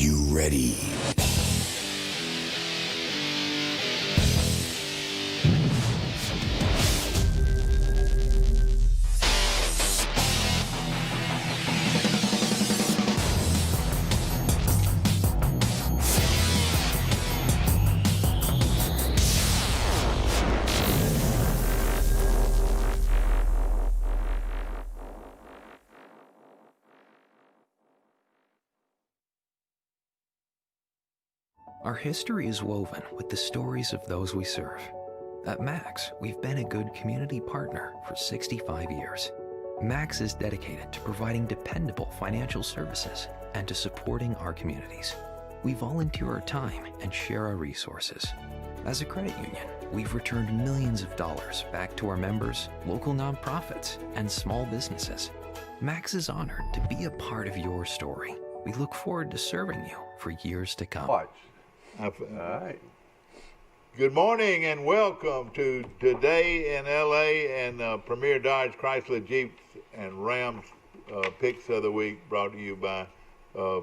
you ready? Our history is woven with the stories of those we serve. At Max, we've been a good community partner for 65 years. Max is dedicated to providing dependable financial services and to supporting our communities. We volunteer our time and share our resources. As a credit union, we've returned millions of dollars back to our members, local nonprofits, and small businesses. Max is honored to be a part of your story. We look forward to serving you for years to come. All right. Good morning and welcome to Today in LA and Premier Dodge Chrysler Jeeps and Rams Picks of the Week, brought to you by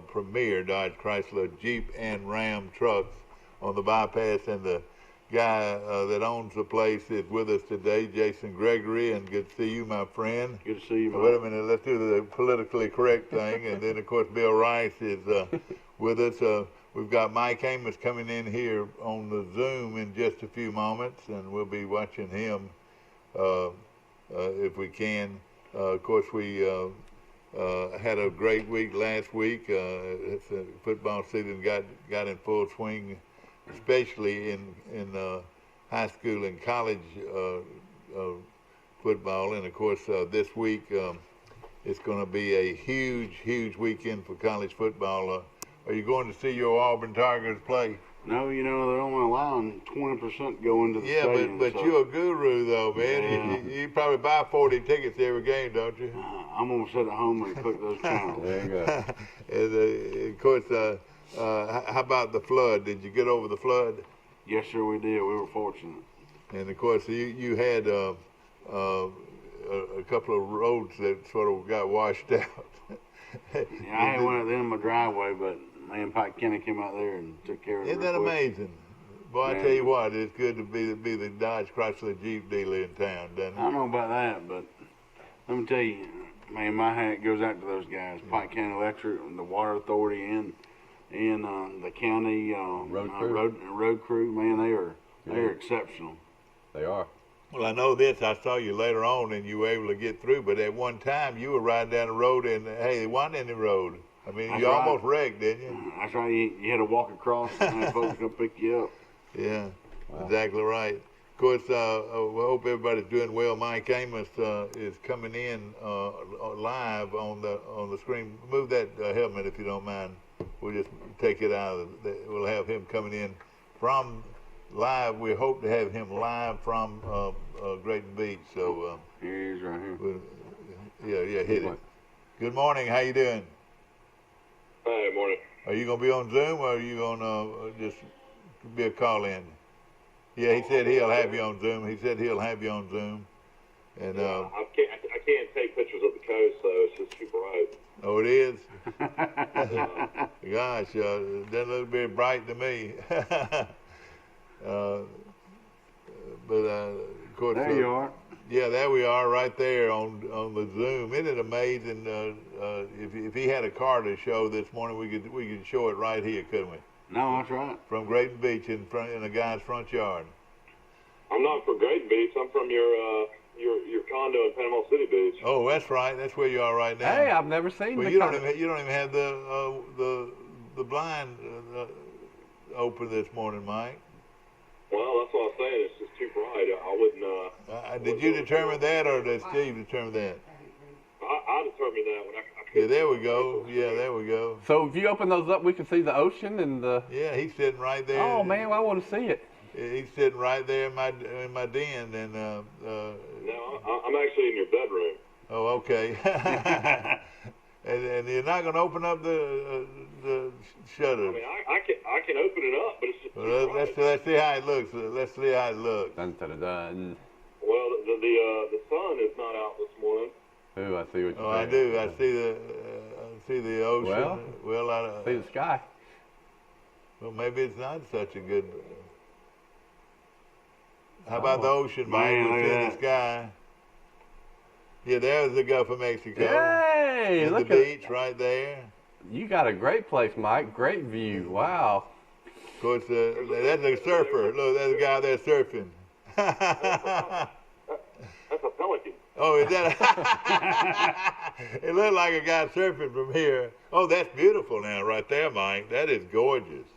Premier Dodge Chrysler Jeep and Ram trucks on the bypass. And the guy that owns the place is with us today, Jason Gregory, and good to see you, my friend. Good to see you, man. Wait a minute, let's do the politically correct thing. And then, of course, Bill Rice is with us. We've got Mike Amos coming in here on the Zoom in just a few moments, and we'll be watching him if we can. Of course, we had a great week last week. Football season got in full swing, especially in high school and college football. And, of course, this week it's going to be a huge weekend for college football. Are you going to see your Auburn Tigers play? No, you know, they're only allowing 20% go into the stadium. But so. You're a guru, though, man. Yeah. You probably buy 40 tickets every game, don't you? I'm going to sit at home and click those channels. There you go. And, of course, how about the flood? Did you get over the flood? Yes, sir, we did. We were fortunate. And, of course, you had a couple of roads that sort of got washed out. Yeah, I had one at the end of my driveway, but man, Pike Kenny came out there and took care of it. Isn't that amazing? Boy, I tell you what, it's good to be the Dodge Chrysler Jeep dealer in town, doesn't it? I don't know about that, but let me tell you, man, my hat goes out to those guys, Pike County Electric, and the Water Authority, and the county road crew. Man, they are exceptional. They are. Well, I know this. I saw you later on, and you were able to get through. But at one time, you were riding down the road, and hey, there wasn't any road. I mean, That's you right. almost wrecked, didn't you? That's right. You had to walk across, and then folks gonna pick you up. Yeah, wow. Exactly right. Of course, we hope everybody's doing well. Mike Amos is coming in live on the screen. Move that helmet if you don't mind. We'll just take it out. We'll have him coming in from. Live, we hope to have him live from Grayton Beach. So here he is, right here. Yeah, hit it. Good morning. How you doing? Hi, morning. Are you gonna be on Zoom, or are you gonna just be a call-in? Yeah, he said he'll have you on Zoom. And I can't take pictures of the coast, so it's just too bright. Oh, it is. Gosh, it doesn't look very bright to me. But of course, there you are. Yeah, there we are, right there on the Zoom. Isn't it amazing? If he had a car to show this morning, we could show it right here, couldn't we? No, that's right. From Grayton Beach in a guy's front yard. I'm not from Grayton Beach. I'm from your condo in Panama City Beach. Oh, that's right. That's where you are right now. Hey, I've never seen. Well, you don't even have the blind open this morning, Mike. Well, that's what I'm saying. It's just too bright. I wouldn't. Did you determine that, or did Steve determine that? I determined that when I yeah, there we go. Yeah, there we go. So if you open those up, we can see the ocean and the. Yeah, he's sitting right there. Oh man, well, I want to see it. He's sitting right there in my den, and. No, I'm actually in your bedroom. Oh, okay. and you're not going to open up the shutter. I mean, I can open it up, but it's just let's see how it looks. Let's see how it looks. Dun, dun, dun, dun. Well, the sun is not out this morning. Ooh, I see what you're saying. I do. I see the ocean. Well, I see the sky. Well, maybe it's not such a good. How about the ocean, Mike? Man, We look see at the that. sky. Yeah, there's the Gulf of Mexico. Hey, And the look at beach right there. you. Got a great place, Mike. Great view. Wow. Of course, that's a surfer. Look, there's a guy there surfing. That's a pelican. Oh, is that? It looked like a guy surfing from here. Oh, that's beautiful now, right there, Mike. That is gorgeous.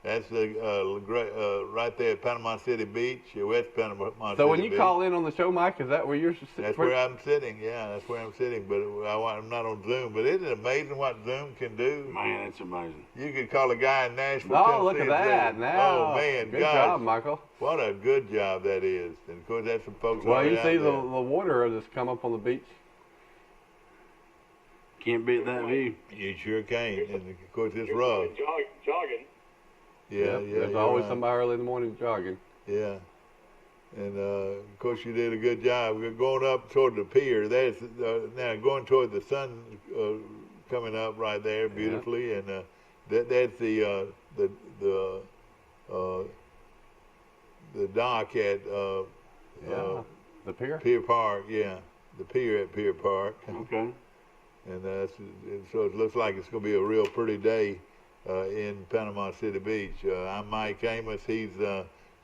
That's right there at Panama City Beach, West Panama City So when you Beach. call in on the show, Mike, is that where you're sitting? That's where I'm sitting. Yeah, that's where I'm sitting. But I'm not on Zoom. But isn't it amazing what Zoom can do? Man, that's amazing. You could call a guy in Nashville, Oh, Tennessee, look at and that. say, Now. oh man, Good gosh, job, Michael. what a good job that is. And of course, that's some folks. Well, you already see out the there. water that's come up on the beach. Can't beat that view. You sure can. And of course, it's rough. Jogging. Yeah, Yep, yeah. There's you're always right. somebody early in the morning jogging. Yeah. And of course, you did a good job. We're going up toward the pier. There's now going toward the sun coming up right there beautifully, and that's the dock at The pier. Pier Park. Yeah, the pier at Pier Park. Okay. And so it looks like it's going to be a real pretty day in Panama City Beach. I'm Mike Amos. He's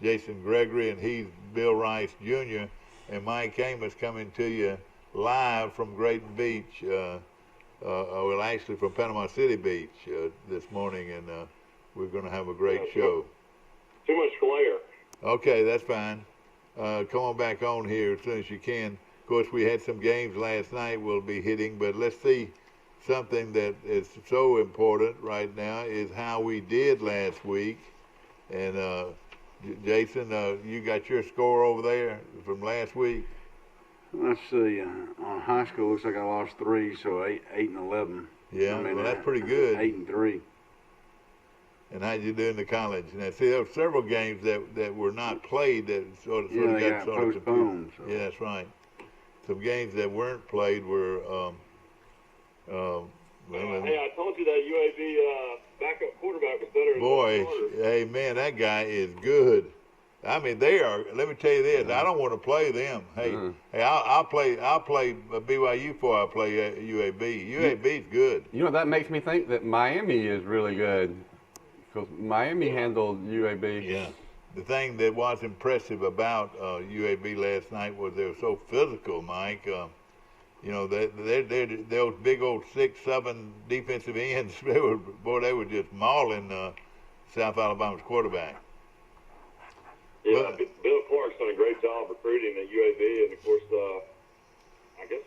Jason Gregory, and he's Bill Rice Jr. And Mike Amos coming to you live from Grayton Beach. Well, actually from Panama City Beach this morning, and we're going to have a great show. Too much glare. Okay, that's fine. Come on back on here as soon as you can. Of course, we had some games last night we'll be hitting, but let's see something that is so important right now is how we did last week. And Jason, you got your score over there from last week? Let's see. On high school, looks like I lost 3, so 8 and 11. Yeah, well, that's pretty good. 8 and 3. And how'd you do in the college? Now, see, there were several games that were not played that sort of They got got sort of postponed. confused. Yeah, that's right. Some games that weren't played were. Hey, I told you that UAB backup quarterback was better. Boy, than the starter. hey man, that guy is good. I mean, they are. Let me tell you this: I don't want to play them. Hey, hey, I'll play BYU before I play UAB. UAB's good. You know, that makes me think that Miami is really good. Because Miami handled UAB. Yeah. The thing that was impressive about UAB last night was they were so physical, Mike. You know, those big old 6'7" defensive ends. They were just mauling South Alabama's quarterback. Yeah, But- Bill Clark's done a great job recruiting at UAB, and of course, I guess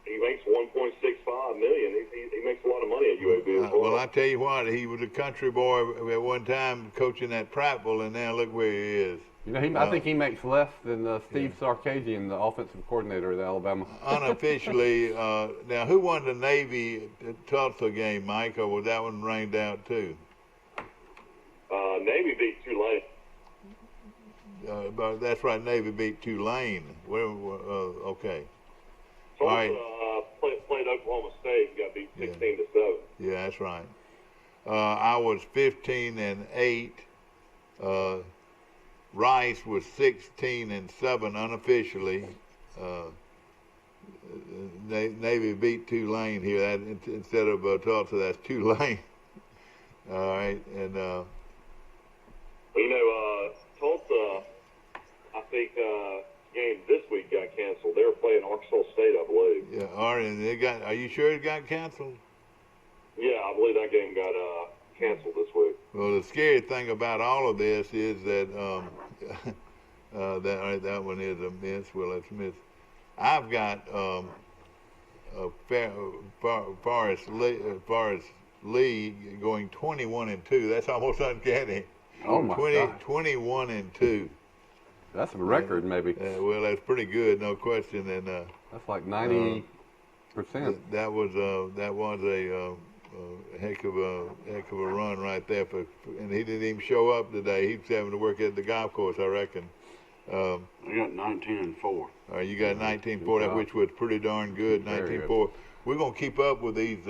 he makes $1.65 million. He makes a lot of money at UAB as well. Well, I tell you what, he was a country boy at one time coaching at Prattville, and now look where he is. You know, I think he makes less than Steve Sarkisian, the offensive coordinator at Alabama. Unofficially, now who won the Navy Tulsa game, Mike, or was that one rained out too? Navy beat Tulane. But that's right, Navy beat Tulane. Okay. Tulsa All right. played Oklahoma State and got beat 16-7. Yeah, that's right. I was 15-8. Rice was 16-7 unofficially. Navy beat Tulane here. That instead of Tulsa, that's Tulane. All right, and You know, Tulsa, I think game this week got canceled. They were playing Arkansas State, I believe. yeah, all right, and they got. Are you sure it got canceled? Yeah, I believe that game got canceled this week. Well, the scary thing about all of this is that that one is a miss. Well, it's a miss. I've got Forrest Lee going 21-2. That's almost uncanny. Oh, my God. 21-2. That's a record, maybe. Well, that's pretty good, no question. And That's like 90%. that was a heck of a run right there. And he didn't even show up today. He was having to work at the golf course, I reckon. I got 19-4. You got 19-4, which was pretty darn good. Very 19-4. We're gonna keep up with these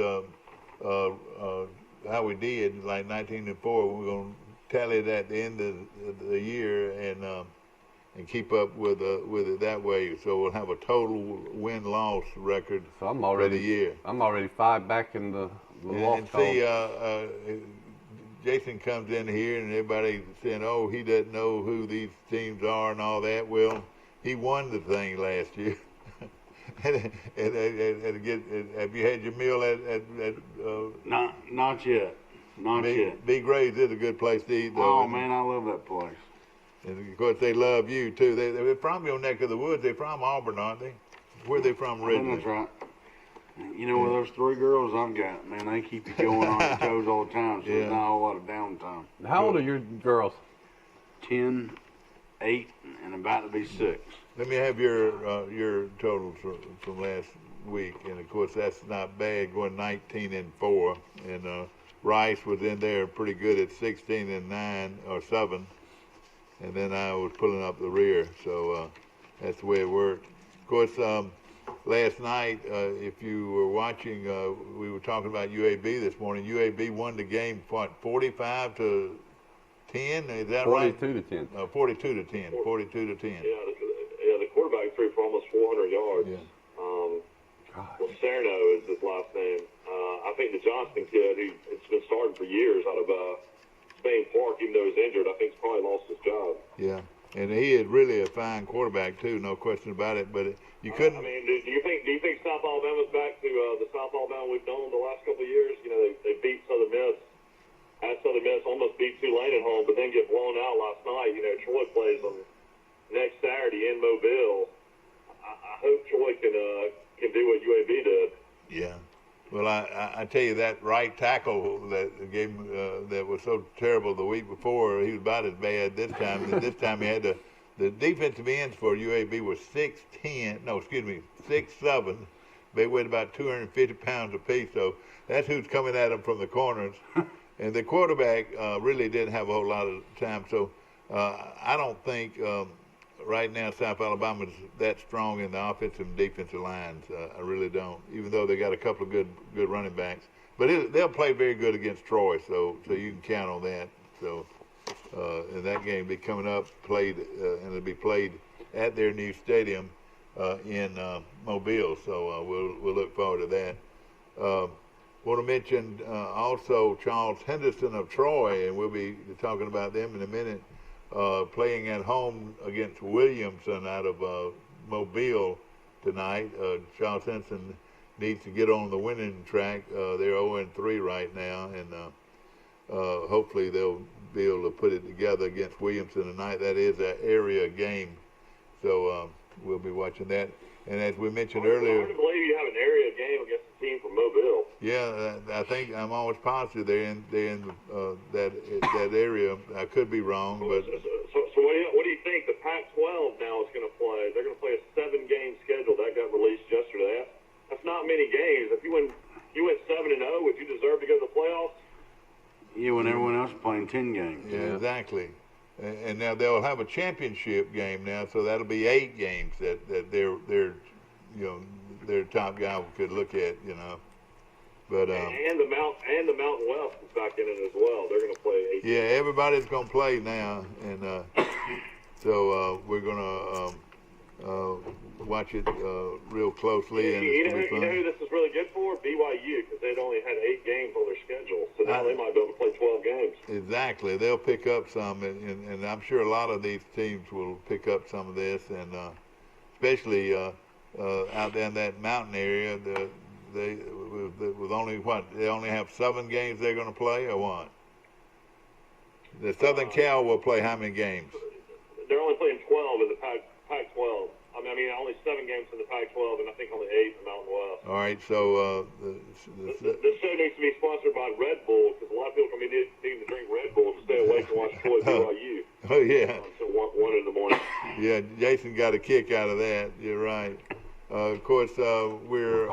how we did, like 19-4. We're going to tally that at the end of the year and keep up with it that way. So we'll have a total win-loss record So I'm for the year. I'm already 5 back in the loss And column. see, Jason comes in here and everybody's saying, "Oh, he doesn't know who these teams are and all that." Well, he won the thing last year. and have you had your meal at Not yet. Not yet. B. Gray's is a good place to eat, though. Oh man, I love that place. And of course, they love you too. They're from your neck of the woods. They're from Auburn, aren't they? Where are they from I think originally? that's right. You know, with those 3 girls I've got, man, they keep you going on your toes all the time, so there's not a whole lot of downtime. How old are your girls? 10, 8, and about to be 6. Let me have your totals from last week, and of course that's not bad. Going 19-4, and Rice was in there pretty good at 16-9 or 7, and then I was pulling up the rear. So that's the way it worked. Of course, last night, if you were watching, we were talking about UAB this morning. UAB won the game, what, 45-10? Is that right? 42-10. 42-10. 42-10. Yeah, the quarterback threw for almost 400 yards. Yeah. Well, Cerno is his last name. I think the Johnston kid, it's been starting for years out of Spain Park, even though he's injured, I think he's probably lost his job. Yeah, and he is really a fine quarterback too, no question about it. But you couldn't. I mean, do you think South Alabama's back to the South Alabama we've known the last couple of years? You know, they beat Southern Miss. At Southern Miss, almost beat Tulane at home, but then get blown out last night. You know, Troy plays on next Saturday in Mobile. I hope Troy can do what UAB did. Yeah. Well, I tell you, that right tackle that game that was so terrible the week before, he was about as bad this time. And this time he had the defensive ends for UAB was 6'7". They weighed about 250 pounds apiece. So that's who's coming at them from the corners. And the quarterback really didn't have a whole lot of time. So I don't think right now South Alabama's that strong in the offensive and defensive lines. I really don't, even though they got a couple of good running backs. But they'll play very good against Troy, so you can count on that. So and that game will be coming up, and it'll be played at their new stadium in Mobile. So we'll look forward to that. Want to mention also Charles Henderson of Troy, and we'll be talking about them in a minute, playing at home against Williamson out of Mobile tonight. Charles Henderson needs to get on the winning track. They're 0-3 right now, and hopefully they'll be able to put it together against Williamson tonight. That is an area game, so we'll be watching that. And as we mentioned earlier, I believe you have an area game against a team from Mobile. Yeah, I think I'm almost positive they're in that area. I could be wrong, but so what do you think? The Pac-12 now is going to play. They're going to play a 7-game schedule that got released yesterday. That's not many games. If you went 7-0, would you deserve to go to the playoffs? Yeah, when everyone else is playing 10 games. yeah, exactly. And now they'll have a championship game now, so that'll be 8 games that their top guy could look at, But and the Mountain West is back in it as well. They're going to play 8. Yeah, everybody's going to play now, and so we're going to watch it real closely. And You know who this is really good for? BYU, because they'd only had 8 games on their schedule, so now they might be able to play 12 games. Exactly, they'll pick up some, and I'm sure a lot of these teams will pick up some of this, and especially out there in that mountain area. They only have 7 games they're going to play, or what? The Southern Cal will play how many games? They're only playing 12 in the Pac-12. I mean, only 7 games in the Pac-12, and I think only 8 in the Mountain West. All right, so this show needs to be sponsored by Red Bull, because a lot of people come in needing to drink Red Bull to stay awake and watch Troy BYU. Oh yeah. Until 1 in the morning. Yeah, Jason got a kick out of that. You're right. Of course, we're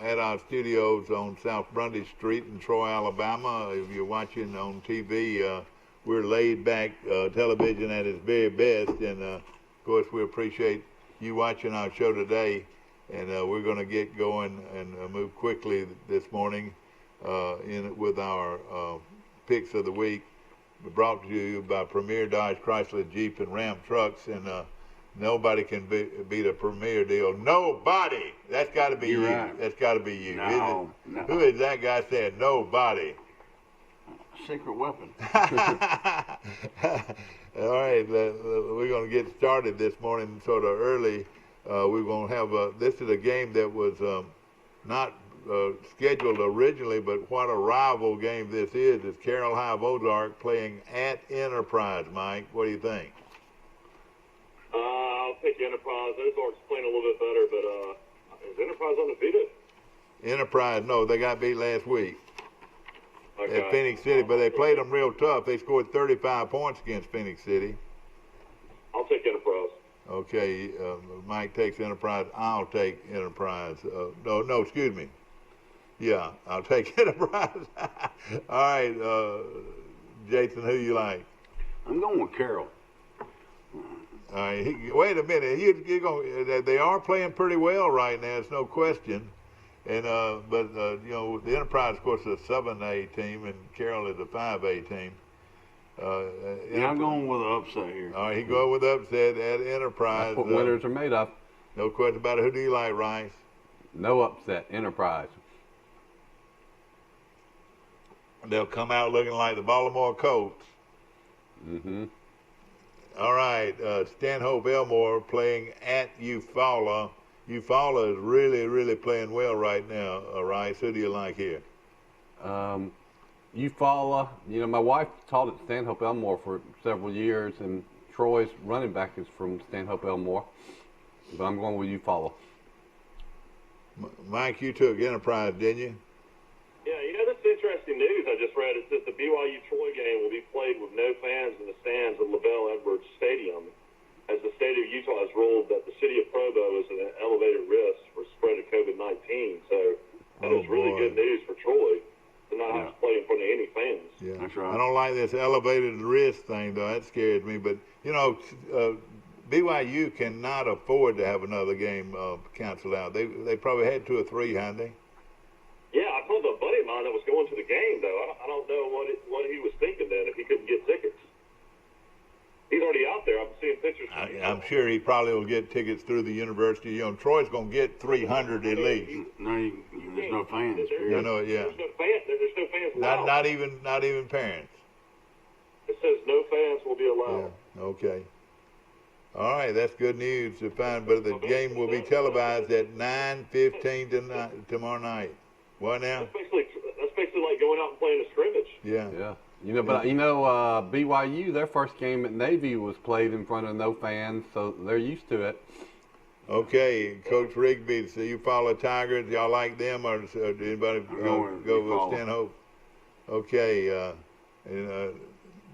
at our studios on South Brundage Street in Troy, Alabama. If you're watching on TV, we're laid back television at its very best, and of course we appreciate you watching our show today. And we're going to get going and move quickly this morning. with our picks of the week. Brought to you by Premier Dodge, Chrysler, Jeep, and Ram trucks, and nobody can beat a Premier deal. Nobody. That's got to be You're you. right. That's got to be you. No, Is it? no. Who is that guy saying nobody? Secret weapon. All right, we're going to get started this morning sort of early. We're going to have this is a game that was not scheduled originally, but what a rival game this is. It's Carroll High of Ozark playing at Enterprise. Mike, what do you think? I'll pick Enterprise. Ozark's playing a little bit better, but is Enterprise undefeated? Enterprise, no, they got beat last week Okay. at Phoenix City, but they played them real tough. They scored 35 points against Phoenix City. I'll take Enterprise. Okay, Mike takes Enterprise. I'll take Enterprise. No, excuse me. Yeah, I'll take Enterprise. All right, Jason, who you like? I'm going with Carroll. All right, wait a minute. You're going. They are playing pretty well right now. It's no question. And but you know, the Enterprise, of course, is a 7A team, and Carroll is a 5A team. Yeah, I'm going with an upset here. All right, he going with upset at Enterprise. That's what winners are made of. No question about it. Who do you like, Rice? No upset. Enterprise. They'll come out looking like the Baltimore Colts. Mm-hmm. All right, Stanhope Elmore playing at Eufaula. Eufaula is really playing well right now. Rice, who do you like here? Eufaula, you know, my wife taught at Stanhope Elmore for several years, and Troy's running back is from Stanhope Elmore. But I'm going with Eufaula. Mike, you took Enterprise, didn't you? Yeah, you know, that's interesting news I just read. It says the BYU-Troy game will be played with no fans in the stands at LaBelle Edwards Stadium, as the state of Utah has ruled that the city of Provo is at an elevated risk for spread of COVID-19. So that is really good news for Troy to not have to play in front of any fans. Yeah, That's right. I don't like this elevated risk thing, though. That scares me. But, you know, BYU cannot afford to have another game canceled out. They probably had 2 or 3, hadn't they? Yeah, I told a buddy of mine that was going to the game, though. I don't know what he was thinking then if he couldn't get tickets. He's already out there. I'm seeing pictures. I'm sure he probably will get tickets through the university. You know, Troy's going to get 300 at least. No, there's no fans. You know, yeah. There's no fans allowed. Not even parents. It says no fans will be allowed. Yeah. Okay. All right, that's good news to find. But the game will be televised at 9:15 tomorrow night. What now? That's basically like going out and playing a scrimmage. Yeah. Yeah. You know, but BYU, their first game at Navy was played in front of no fans, so they're used to it. Okay, Coach Rigby, so you follow Tigers? Y'all like them, or did anybody go with Stanhope? Okay,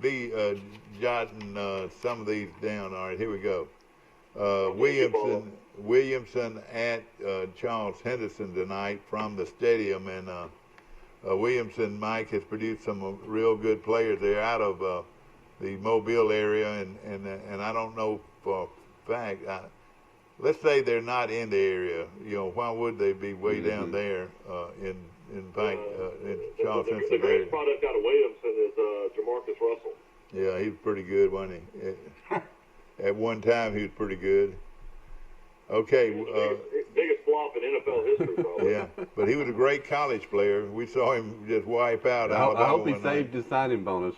be jotting some of these down. All right, here we go. Williamson at Charles Henderson tonight from the stadium, and Williamson, Mike, has produced some real good players. They're out of the Mobile area, and I don't know for a fact. Let's say they're not in the area. You know, why would they be way down there in Charles Henderson? The greatest product out of Williamson is Jamarcus Russell. Yeah, he was pretty good, wasn't he? At one time, he was pretty good. Okay. Biggest flop in NFL history, probably. Yeah, but he was a great college player. We saw him just wipe out Alabama. I hope he one saved night. his signing bonus.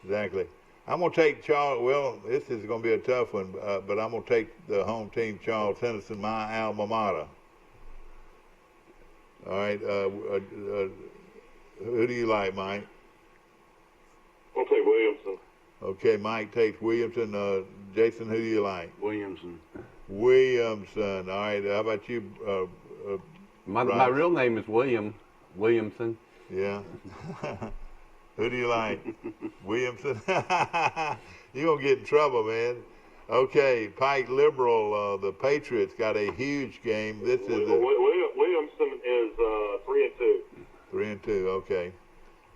Exactly. I'm going to take Charles. Well, this is going to be a tough one, but I'm going to take the home team, Charles Henderson, my alma mater. All right. Who do you like, Mike? I'll take Williamson. Okay, Mike takes Williamson. Jason, who do you like? Williamson. Williamson. All right. How about you? My real name is Williamson. Yeah. Who do you like? Williamson? You're going to get in trouble, man. Okay, Pike Liberal, the Patriots got a huge game. This is Williamson is 3-2. 3-2, okay.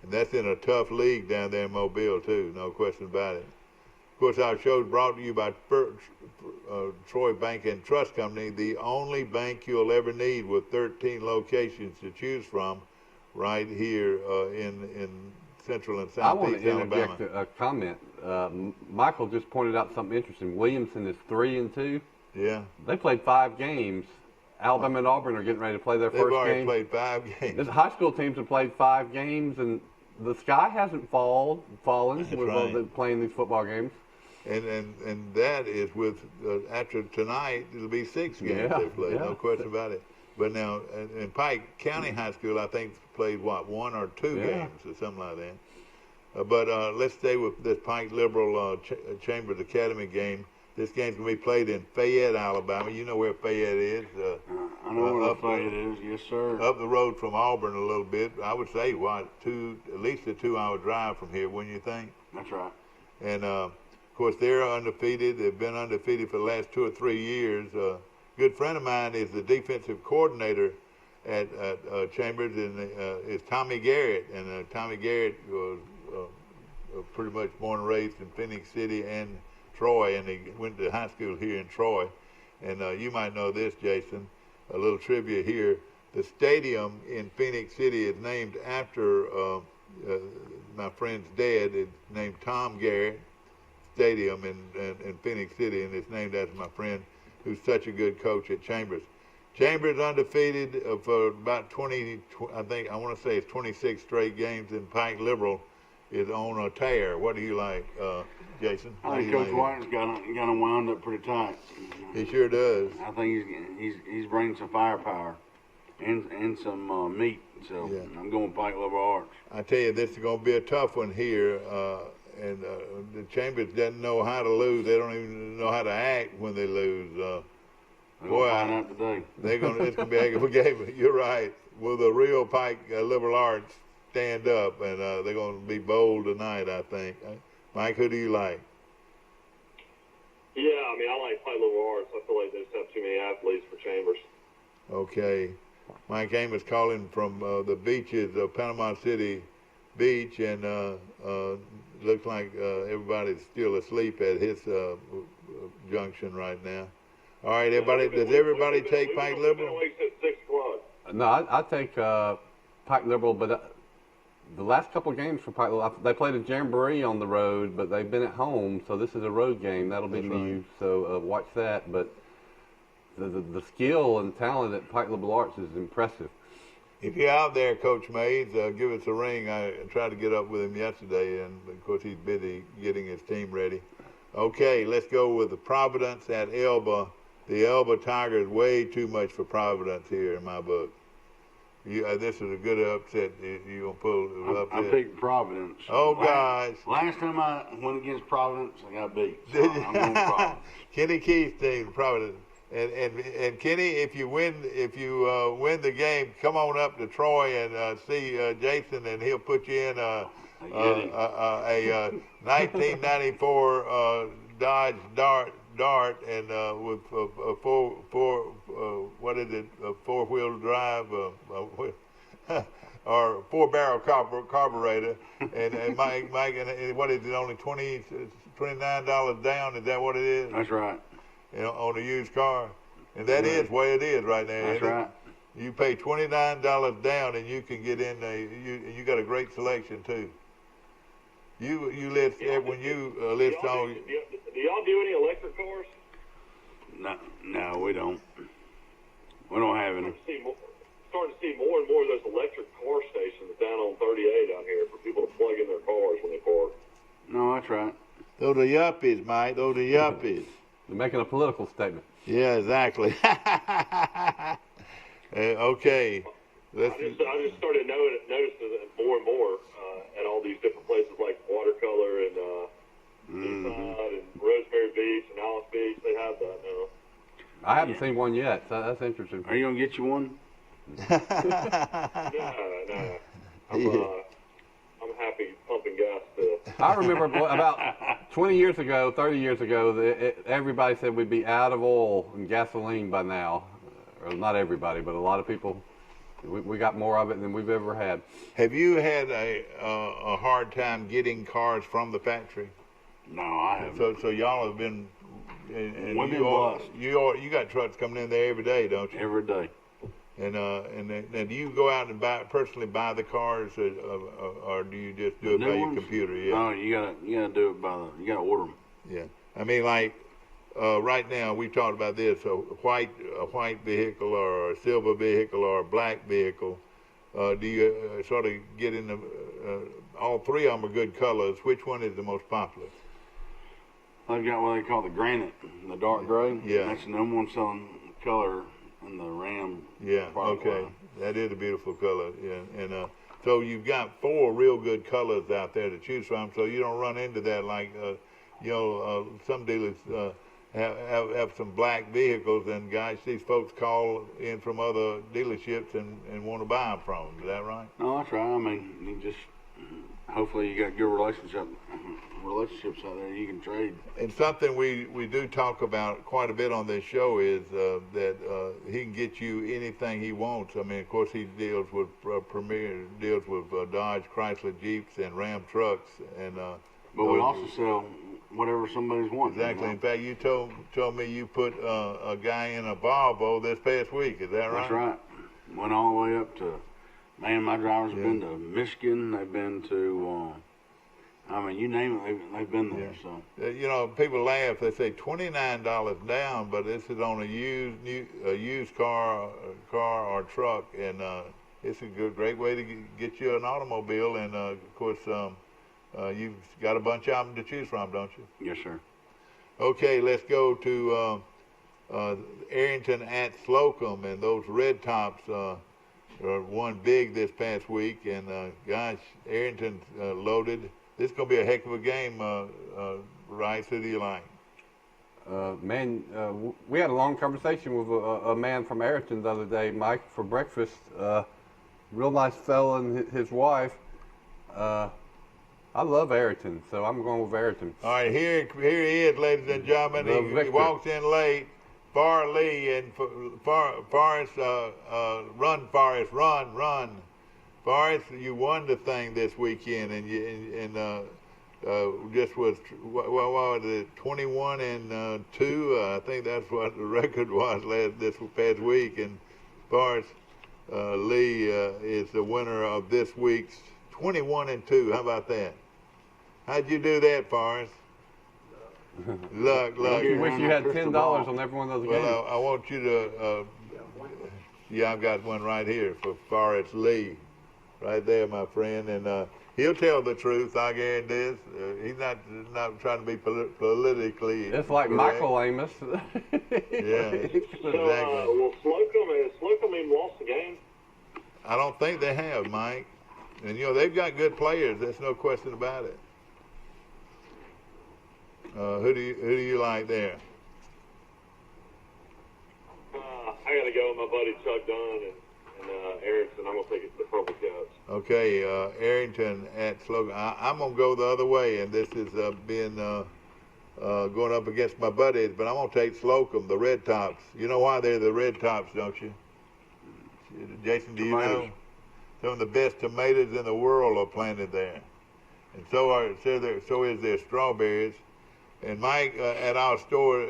And that's in a tough league down there in Mobile, too. No question about it. Of course, our show is brought to you by Troy Bank and Trust Company, the only bank you'll ever need with 13 locations to choose from. right here in Central and I want Southeast to Alabama. interject a comment. Michael just pointed out something interesting. Williamson is 3-2. Yeah. They played 5 games. Alabama and Auburn are getting ready to play their They've first already game. played 5 games. The high school teams have played 5 games, and the sky hasn't fallen That's with right. playing these football games. And that is with after tonight it'll be 6 games Yeah, they play, yeah. no question about it. But now in Pike County High School, I think played 1 or 2 Yeah. games or something like that. But let's stay with this Pike Liberal Chambers Academy game. This game's gonna be played in Fayette, Alabama. You know where Fayette is. I know where the Fayette is. Yes, sir. Up the road from Auburn a little bit. I would say at least a 2-hour drive from here, wouldn't you think? That's right. And of course, they're undefeated. They've been undefeated for the last 2 or 3 years. A good friend of mine is the defensive coordinator at Chambers, and is Tommy Garrett. And Tommy Garrett was pretty much born and raised in Phoenix City and Troy, and he went to high school here in Troy. And you might know this, Jason. A little trivia here. The stadium in Phoenix City is named after my friend's dad. It's named Tom Garrett Stadium in Phoenix City, and it's named after my friend who's such a good coach at Chambers. Chambers undefeated for about 20, I think, I want to say it's 26 straight games, and Pike Liberal is on a tear. What do you like, Jason? I think Coach White's got him wound up pretty tight. He sure does. I think he's bringing some firepower and some meat. So Yeah. I'm going Pike Liberal Arts. I tell you, this is going to be a tough one here. And the Chambers doesn't know how to lose. They don't even know how to act when they lose. We're Boy, gonna find out today. it's going to be a heck of a game. You're right. Will the real Pike Liberal Arts stand up? And they're going to be bold tonight, I think. Mike, who do you like? Yeah, I mean, I like Pike Liberal Arts. I feel like they just have too many athletes for Chambers. Okay. Mike Amos calling from the beaches of Panama City Beach, and looks like everybody's still asleep at his junction right now. All right, everybody. Does everybody take Pike Liberal? We've been awake since 6 o'clock. No, I take Pike Liberal, but the last couple of games for Pike Liberal, they played a jamboree on the road, but they've been at home, so this is a road game. That'll be That's new, right. so watch that. But the skill and talent at Pike Liberal Arts is impressive. If you're out there, Coach Mays, give us a ring. I tried to get up with him yesterday, and of course he's busy getting his team ready. Okay, let's go with the Providence at Elba. The Elba Tigers way too much for Providence here in my book. This is a good upset. You gonna pull it up? I picked Providence. Oh gosh! Last time I went against Providence, I got beat. So Did I'm going Providence. Kenny Keith's team, Providence. And Kenny, if you win the game, come on up to Troy and see Jason, and he'll put you in a 1994 Dodge Dart, and with a four-wheel drive or 4-barrel carburetor, and Mike, and what is it? Only $29 down. Is that what it is? That's right. On a used car, and that is where it is right now. That's right. You pay $29 down, and you can get in there. You got a great selection too. You list when you list on. Do y'all do any electric cars? No, we don't. We don't have any. Starting to see more and more of those electric car stations down on 38 out here for people to plug in their cars when they park. No, that's right. Those are yuppies, Mike. Those are yuppies. They're making a political statement. Yeah, exactly. Okay. I just started noticing it more and more at all these different places like Watercolor and Seaside and Rosemary Beach and Alice Beach. They have that now. I haven't seen one yet, so that's interesting. Are you gonna get you one? No. I'm happy pumping gas still. I remember about 20 years ago, 30 years ago, everybody said we'd be out of oil and gasoline by now. Or not everybody, but a lot of people. We got more of it than we've ever had. Have you had a hard time getting cars from the factory? No, I haven't. So y'all have been. And We've been blessed. you got trucks coming in there every day, don't you? Every day. And then do you go out and personally buy the cars, or do you just do it by your computer? Yeah. No, you gotta do it you gotta order them. Yeah. I mean, like right now we talked about this: a white vehicle, or a silver vehicle, or a black vehicle. Do you sort of get in the? All three of them are good colors. Which one is the most popular? I've got what they call the granite, the dark gray. Yeah. That's the number one selling color in the Ram. Yeah. product Okay. line. That is a beautiful color. Yeah. And so you've got 4 real good colors out there to choose from. So you don't run into that like some dealers have some black vehicles, and guys, these folks call in from other dealerships and want to buy them from them. Is that right? No, that's right. I mean, you just hopefully you got good relationships out there you can trade. And something we do talk about quite a bit on this show is that he can get you anything he wants. I mean, of course, he deals with deals with Dodge, Chrysler, Jeeps, and Ram trucks, and But we also sell whatever somebody's wanting. exactly. In fact, you told me you put a guy in a Volvo this past week. Is that right? That's right. Went all the way up to. Man, my drivers have been to Michigan. They've been to. I mean, you name it, they've been there. So You know, people laugh. They say $29 down, but this is on a used car or truck, and it's a great way to get you an automobile. And of course, you've got a bunch of them to choose from, don't you? yes, sir. Okay, let's go to Arrington at Slocum, and those red tops won big this past week. And gosh, Arrington's loaded. This is going to be a heck of a game, Rice. Who do you like? We had a long conversation with a man from Arrington the other day, Mike, for breakfast. Real nice fella and his wife. I love Arrington, so I'm going with Arrington. All right, here he is, ladies and gentlemen. He walks in late. Farley and Forrest, run, Forrest, run. Forrest, you won the thing this weekend, and just was what was it, 21-2? I think that's what the record was this past week. And Forrest Lee is the winner of this week's 21-2. How about that? How'd you do that, Forrest? Luck. You wish you had $10 on every one of those games. Well, I want you to. Yeah, I've got one right here for Forrest Lee. Right there, my friend, and he'll tell the truth. I guarantee this. He's not trying to be politically. It's like correct. Michael Amos. Yeah, exactly. Well, Slocum even lost the game. I don't think they have, Mike. And you know they've got good players. There's no question about it. Who do you like there? I got to go with my buddy Chuck Dunn and Arrington. I'm gonna take it to the Purple Cats. Okay, Arrington at Slocum. I'm gonna go the other way, and this is being going up against my buddies, but I'm gonna take Slocum, the Red Tops. You know why they're the Red Tops, don't you? Jason, do you know? Some of the best tomatoes in the world are planted there, and so is their strawberries. And Mike, at our store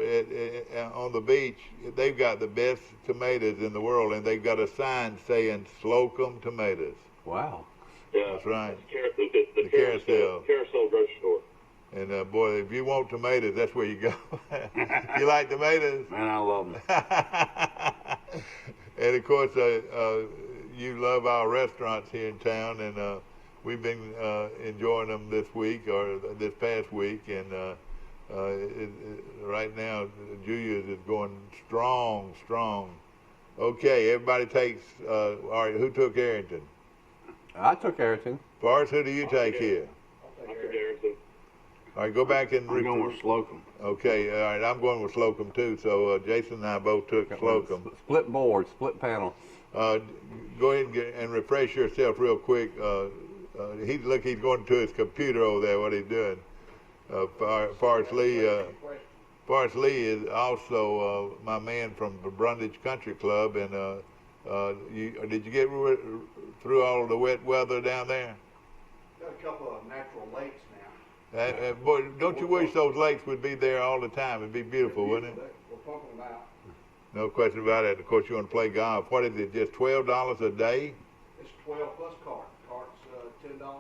on the beach, they've got the best tomatoes in the world, and they've got a sign saying Slocum tomatoes. Wow. Yeah, That's right. The Carousel grocery store. And boy, if you want tomatoes, that's where you go. You like tomatoes? Man, I love them. And of course, you love our restaurants here in town, and we've been enjoying them this week or this past week, and right now, Julia's is going strong. Okay, everybody takes. All right, who took Arrington? I took Arrington. Forrest, who do you take here? I took Arrington. All right, go back and. I'm going with Slocum. Okay, all right, I'm going with Slocum too. So Jason and I both took Slocum. Split board, split panel. Go ahead and refresh yourself real quick. He's going to his computer over there. What he's doing. Forrest Lee is also my man from the Brundage Country Club, and did you get through all of the wet weather down there? Got a couple of natural lakes now. Boy, don't you wish those lakes would be there all the time? It'd be beautiful, wouldn't it? We're pumping them out. No question about it. Of course, you want to play golf. What is it, just $12 a day? It's 12 plus cart. Cart's $10 and $12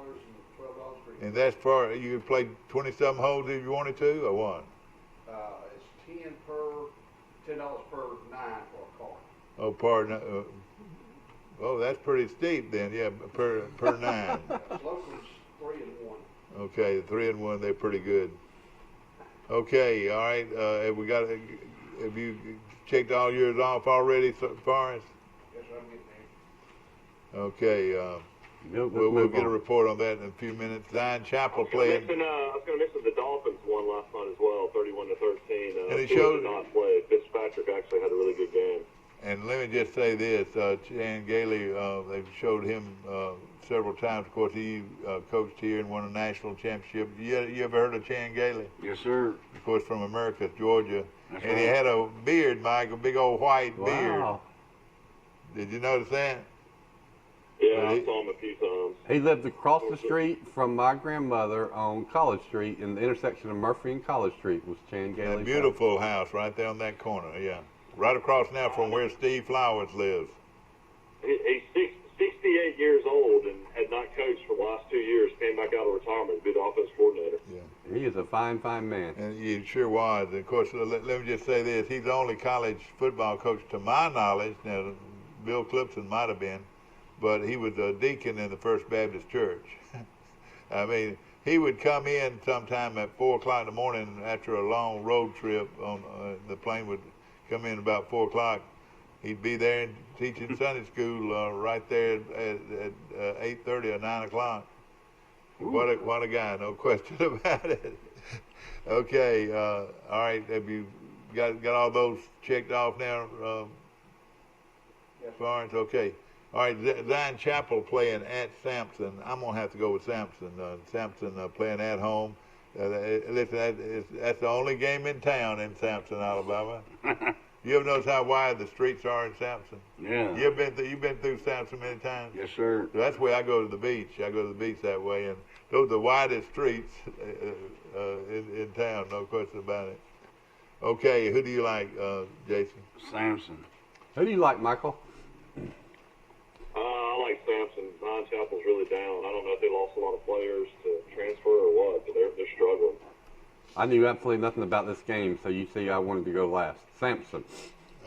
for And that's for, you could play 20-some holes if you wanted to, or what? It's $10 per 9 for a cart. Oh, pardon. Oh, that's pretty steep then. Yeah, per 9. Locals 3 and 1. Okay, 3 and 1. They're pretty good. Okay, all right. Have you checked all yours off already, Forrest? Yes, I'm getting there. Okay. We'll get a report on that in a few minutes. Zion Chapel playing. I was going to mention the Dolphins won last night as well, 31-13. And it showed did not play. Fitzpatrick actually had a really good game. And let me just say this: Chan Gailey, they've showed him several times. Of course, he coached here and won a national championship. You ever heard of Chan Gailey? Yes, sir. Of course, from Americus, Georgia. That's and right. he had a beard, Mike, a big old white beard. Wow. Did you notice that? Yeah, But I saw him a few times. He lived across the street from my grandmother on College Street, in the intersection of Murphy and College Street was Chan Gailey's A beautiful house right there on that corner. Yeah, right across now from where Steve Flowers lives. He's 68 years old and had not coached for the last 2 years. Came back out of retirement to be the offense coordinator. Yeah. He is a fine, fine man. And he sure was. And of course, let me just say this: he's the only college football coach, to my knowledge. Now, Bill Clipson might have been, but he was a deacon in the First Baptist Church. I mean, he would come in sometime at 4 o'clock in the morning after a long road trip. On the plane would come in about 4 o'clock. He'd be there and teaching Sunday school right there at 8:30 or 9 o'clock. What a guy, no question about it. Okay, all right. Have you got all those checked off now, Florence? Okay. All right, Zion Chapel playing at Sampson. I'm going to have to go with Sampson. Sampson playing at home. Listen, that's the only game in town in Sampson, Alabama. You ever notice how wide the streets are in Sampson? Yeah. You've been through Sampson many times? Yes, sir. So that's where I go to the beach. I go to the beach that way, and those are the widest streets in town, no question about it. Okay, who do you like, Jason? Samson. Who do you like, Michael? I like Sampson. Zion Chapel's really down. I don't know if they lost a lot of players to transfer or what, but they're struggling. I knew absolutely nothing about this game, so you see I wanted to go last. Sampson.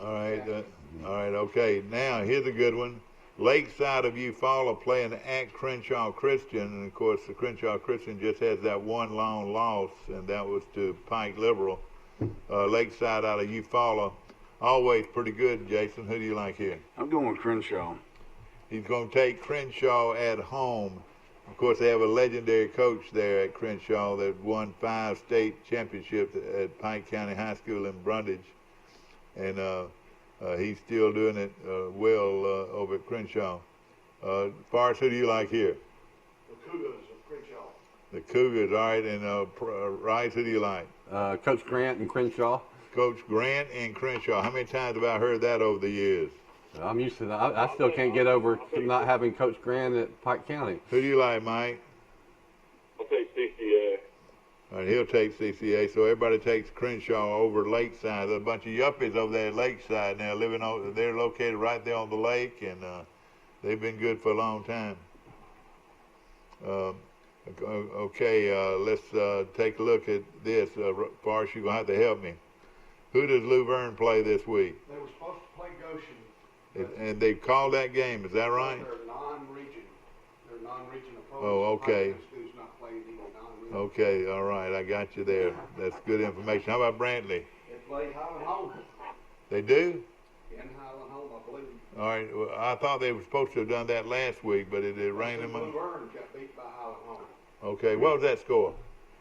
All right, okay. Now, here's a good one. Lakeside of Eufaula playing at Crenshaw Christian, and of course, the Crenshaw Christian just has that one long loss, and that was to Pike Liberal. Lakeside out of Eufaula, always pretty good. Jason, who do you like here? I'm going with Crenshaw. He's going to take Crenshaw at home. Of course, they have a legendary coach there at Crenshaw that won 5 state championships at Pike County High School in Brundage. And he's still doing it well over at Crenshaw. Forrest, who do you like here? The Cougars of Crenshaw. The Cougars, all right. And Rice, who do you like? Coach Grant and Crenshaw. Coach Grant and Crenshaw. How many times have I heard that over the years? I'm used to that. I still can't get over not having Coach Grant at Pike County. Who do you like, Mike? I'll take CCA. All right, he'll take CCA. So everybody takes Crenshaw over Lakeside. There's a bunch of yuppies over there at Lakeside now living on. They're located right there on the lake, and they've been good for a long time. Okay, let's take a look at this. Forrest, you're going to have to help me. Who does Luverne play this week? They were supposed to play Goshen. And they called that game, is that right? They're non-region. They're non-region opponents. Oh, okay. Pike School's not playing either non-region. Okay, all right, I got you there. That's good information. How about Brantley? They play Highland Home. They do? In Highland Home, I believe. All right, well, I thought they were supposed to have done that last week, but it rained them. Luverne got beat by Highland Home. Okay, what was that score?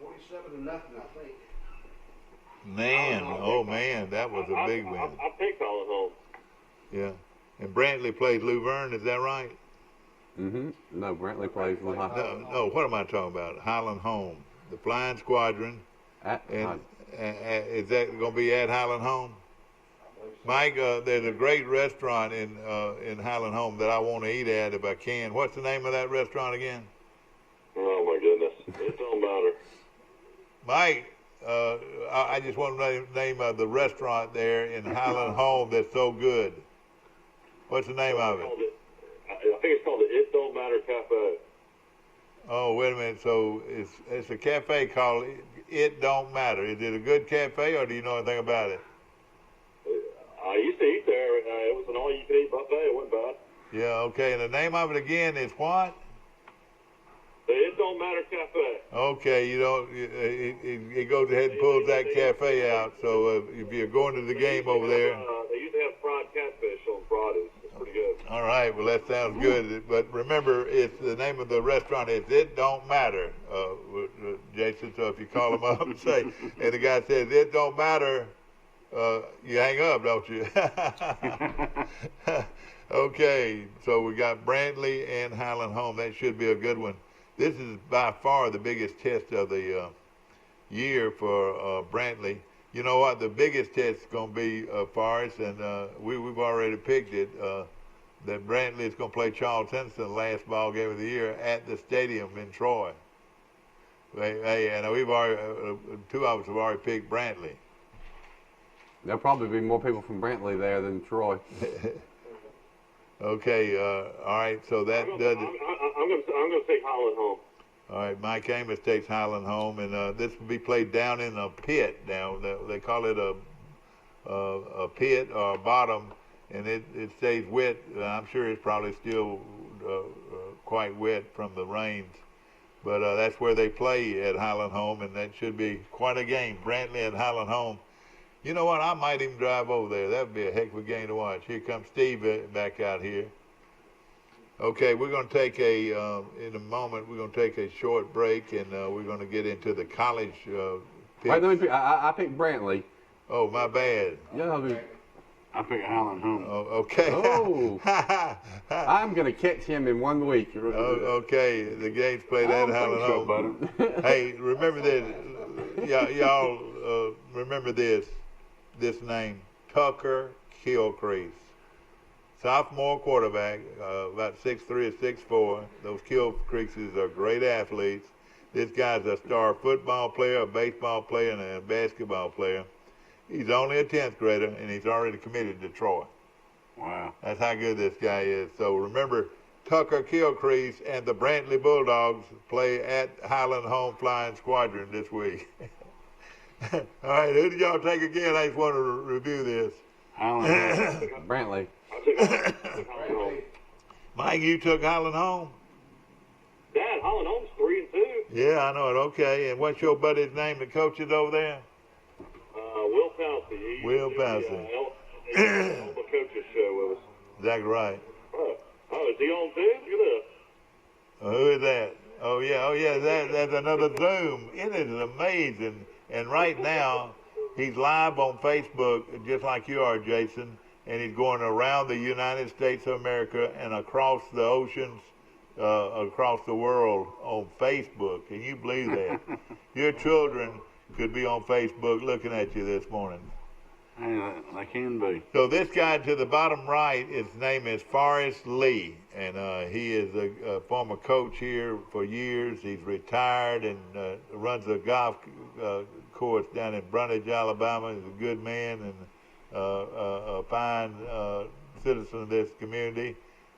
47-0, I think. Man, oh man, that was a big win. I picked Highland Home. Yeah. And Brantley plays Luverne, is that right? Mm-hmm. No, Brantley plays with No, what am I talking about? Highland Home. The Flying Squadron. And is that going to be at Highland Home? Mike, there's a great restaurant in Highland Home that I want to eat at if I can. What's the name of that restaurant again? Oh, my goodness. It don't matter. Mike, I just want to name the restaurant there in Highland Home that's so good. What's the name of it? I think it's called the It Don't Matter Cafe. Oh, wait a minute. So it's a cafe called It Don't Matter. Is it a good cafe, or do you know anything about it? I used to eat there. It was an all-you-can-eat buffet. It wasn't bad. Yeah, okay. And the name of it again is what? The It Don't Matter Cafe. Okay, you don't. It goes ahead and pulls that cafe out. So if you're going to the game over there. They used to have fried catfish on Fridays. It's pretty good. All right, well that sounds good. But remember, it's the name of the restaurant is It Don't Matter, Jason. So if you call them up and say, and the guy says It Don't Matter, you hang up, don't you? Okay, so we got Brantley and Highland Home. That should be a good one. This is by far the biggest test of the year for Brantley. You know what? The biggest test is going to be Forrest, and we've already picked it. That Brantley is going to play Charles Henson last ball game of the year at the stadium in Troy. Hey, and we've already two of us have already picked Brantley. There'll probably be more people from Brantley there than Troy. Okay, all right. So that does it. I'm going to take Highland Home. All right, Mike Amos takes Highland Home, and this will be played down in a pit. Down, they call it a pit or a bottom, and it stays wet. I'm sure it's probably still quite wet from the rains, but that's where they play at Highland Home, and that should be quite a game. Brantley at Highland Home. You know what? I might even drive over there. That would be a heck of a game to watch. Here comes Steve back out here. Okay, we're going to take in a moment, we're going to take a short break, and we're going to get into the college picks. Wait, let me I picked Brantley. Oh, my bad. Yeah, I picked Highland Home. Oh, okay. Oh. I'm going to catch him in 1 week. Okay, the game's played at Highland Home. Hey, remember this. Y'all remember this name, Tucker Gilchrist. Sophomore quarterback, about 6'3" or 6'4". Those Gilchrists are great athletes. This guy's a star football player, a baseball player, and a basketball player. He's only a 10th grader, and he's already committed to Troy. Wow. That's how good this guy is. So remember, Tucker Gilchrist and the Brantley Bulldogs play at Highland Home Flying Squadron this week. All right, who did y'all take again? I just want to review this. Highland. Brantley. Mike, you took Highland Home? Dad, Highland Home's 3-2. Yeah, I know it. Okay, and what's your buddy's name that coaches over there? Will Pouncey. Will Pouncey. He's on the coaches show with us. Exactly right. Oh, is he on too? Look at that. Who is that? Oh yeah. That's another Zoom. It is amazing. And right now, he's live on Facebook, just like you are, Jason. And he's going around the United States of America and across the oceans, across the world on Facebook. Can you believe that? Your children could be on Facebook looking at you this morning. Hey, they can be. So this guy to the bottom right, his name is Forrest Lee, and he is a former coach here for years. He's retired and runs a golf course down in Brundage, Alabama. He's a good man and a fine citizen of this community.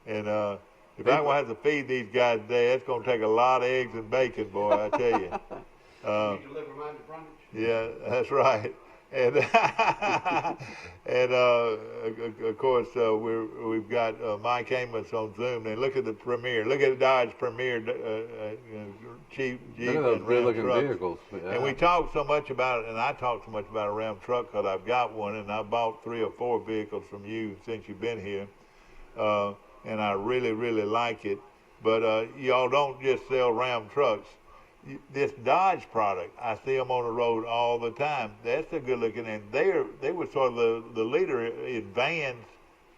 And if I want to have to feed these guys today, it's going to take a lot of eggs and bacon, boy, I tell you. You deliver mine to Brundage? Yeah, that's right. And and of course we've got Mike Amos on Zoom. And look at the Premier. Look at the Dodge Premier Jeep Look at those and Ram good-looking trucks. vehicles. Yeah. And we talk so much about it, and I talk so much about a Ram truck because I've got one, and I bought 3 or 4 vehicles from you since you've been here, and I really, really like it. But y'all don't just sell Ram trucks. This Dodge product, I see them on the road all the time. That's a good looking, and they were sort of the leader in vans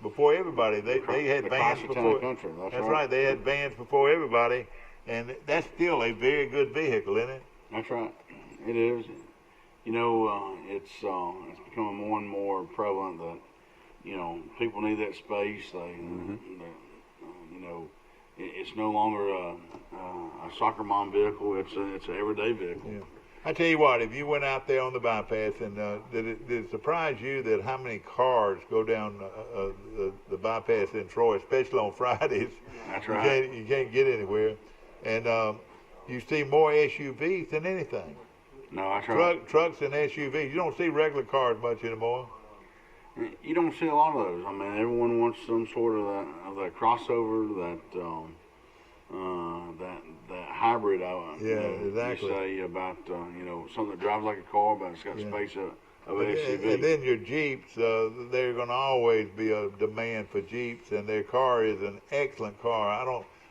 before everybody. They had vans before. Country, that's right. They had vans before everybody, and that's still a very good vehicle, isn't it? That's right. It is. You know, it's becoming more and more prevalent that people need that space. You know. It's no longer a soccer mom vehicle. It's an everyday vehicle. Yeah. I tell you what, if you went out there on the bypass, and did it surprise you that how many cars go down the bypass in Troy, especially on Fridays? That's right. You can't get anywhere, and you see more SUVs than anything. No, that's right. Trucks and SUVs. You don't see regular cars much anymore. You don't see a lot of those. I mean, everyone wants some sort of that crossover, that hybrid. Exactly. You say about something that drives like a car, but it's got space of an SUV. And then your Jeeps, they're going to always be a demand for Jeeps, and their car is an excellent car.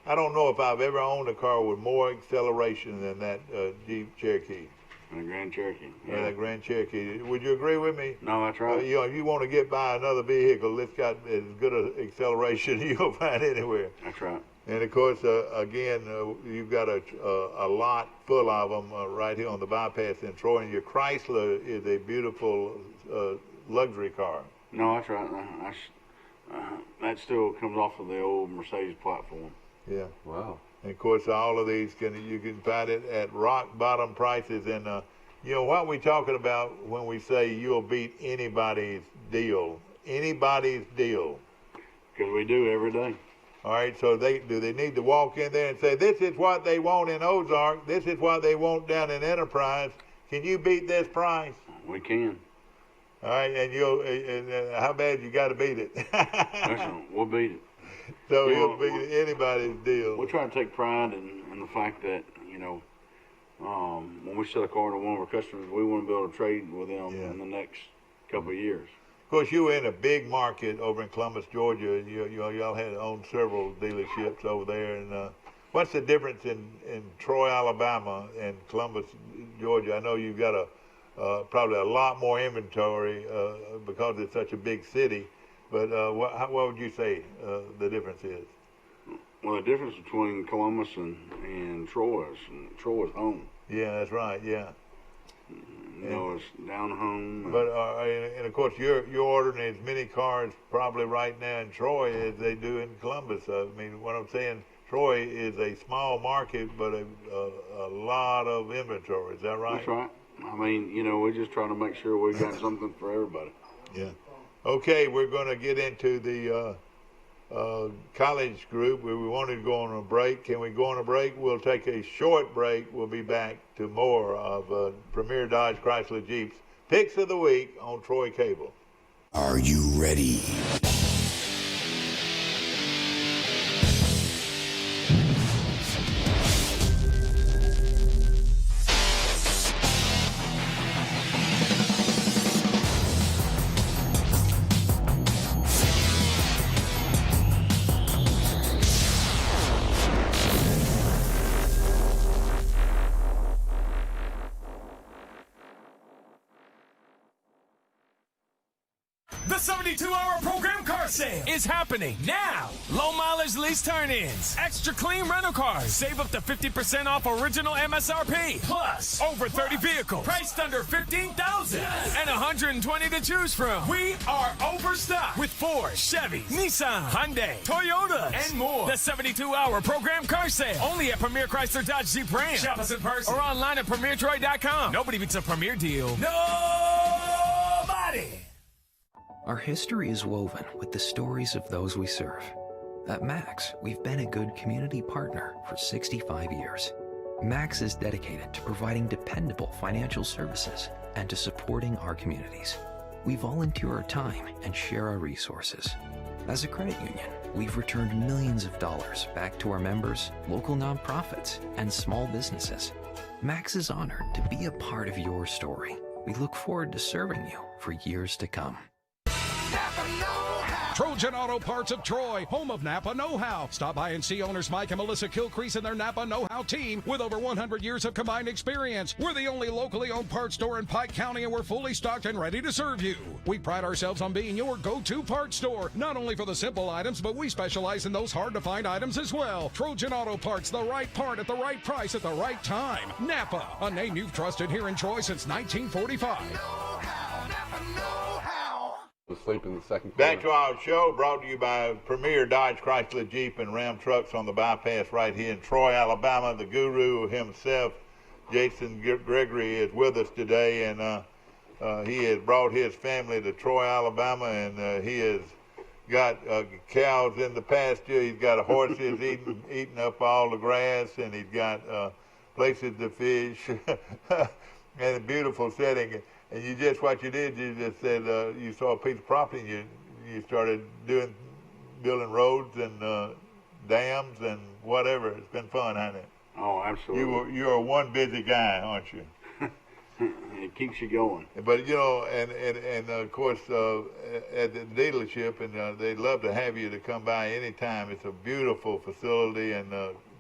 I don't know if I've ever owned a car with more acceleration than that Jeep Cherokee. And a Grand Cherokee. Yeah, that Grand Cherokee. Would you agree with me? No, that's right. If you want to get by another vehicle that's got as good an acceleration you'll find anywhere. That's right. And of course, again, you've got a lot full of them right here on the bypass in Troy. And your Chrysler is a beautiful luxury car. No, that's right. That still comes off of the old Mercedes platform. Yeah. Wow. And of course, all of these you can find it at rock bottom prices. And what we're talking about when we say you'll beat anybody's deal. Anybody's deal. Because we do every day. All right, so they need to walk in there and say, this is what they want in Ozark, this is what they want down in Enterprise. Can you beat this price? We can. All right, and how bad you got to beat it? Listen, we'll beat it. So you'll beat anybody's deal. We try to take pride in the fact that, when we sell a car to one of our customers, we want to be able to trade with them in the next couple of years. Of course, you were in a big market over in Columbus, Georgia. Y'all had owned several dealerships over there. And what's the difference in Troy, Alabama, and Columbus, Georgia? I know you've got probably a lot more inventory because it's such a big city. But what would you say the difference is? Well, the difference between Columbus and Troy is home. Yeah, that's right. Yeah. It's down home. But and of course, you're ordering as many cars probably right now in Troy as they do in Columbus. I mean, what I'm saying, Troy is a small market, but a lot of inventory. Is that right? That's right. I mean, we just try to make sure we got something for everybody. Yeah. Okay, we're going to get into the college group. We wanted to go on a break. Can we go on a break? We'll take a short break. We'll be back to more of Premier Dodge Chrysler Jeeps Picks of the Week on Troy Cable. Are you ready? The 72-hour program car sale is happening now. Low mileage lease turn-ins, extra clean rental cars, save up to 50% off original MSRP, plus over 30 vehicles priced under $15,000 and 120 to choose from. We are overstocked with Ford, Chevy, Nissan, Hyundai, Toyota, and more. The 72-hour program car sale only at Premier Chrysler Dodge Jeep Ram. Shop us in person or online at PremierTroy.com. Nobody beats a Premier deal. Nobody. Our history is woven with the stories of those we serve. At Max, we've been a good community partner for 65 years. Max is dedicated to providing dependable financial services and to supporting our communities. We volunteer our time and share our resources. As a credit union, we've returned millions of dollars back to our members, local nonprofits, and small businesses. Max is honored to be a part of your story. We look forward to serving you for years to come. Trojan Auto Parts of Troy, home of Napa Know-How. Stop by and see owners Mike and Melissa Kilcrease and their Napa Know-How team with over 100 years of combined experience. We're the only locally owned parts store in Pike County, and we're fully stocked and ready to serve you. We pride ourselves on being your go-to parts store, not only for the simple items, but we specialize in those hard-to-find items as well. Trojan Auto Parts, the right part at the right price at the right time. Napa, a name you've trusted here in Troy since 1945. Asleep in the second quarter. Back to our show, brought to you by Premier Dodge Chrysler Jeep and Ram trucks on the bypass right here in Troy, Alabama. The guru himself, Jason Gregory is with us today, and he has brought his family to Troy, Alabama, and he has got cows in the pasture. He's got horses eating up all the grass, and he's got places to fish, and a beautiful setting. And you just what you did, you just said you saw a piece of property, and you started building roads and dams and whatever. It's been fun, hasn't it? Oh, absolutely. You're a one busy guy, aren't you? It keeps you going. But you know, and of course, at the dealership, and they'd love to have you to come by anytime. It's a beautiful facility and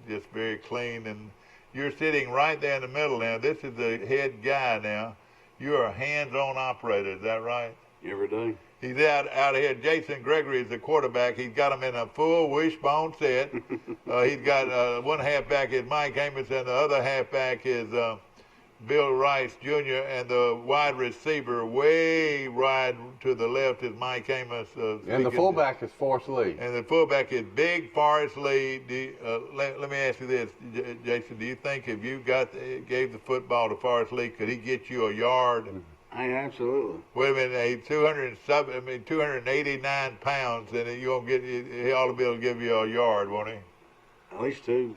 just very clean. And you're sitting right there in the middle now. This is the head guy now. You're a hands-on operator, is that right? Every day. He's out here. Jason Gregory is the quarterback. He's got him in a full wishbone set. He's got one halfback is Mike Amos, and the other halfback is Bill Rice Jr., and the wide receiver way wide to the left is Mike Amos. And the fullback is Forrest Lee. And the fullback is Big Forrest Lee. Let me ask you this, Jason. Do you think if you gave the football to ForrestLee, could he get you a yard? Absolutely. Wait a minute, 289 pounds, and he ought to be able to give you a yard, won't he? At least 2.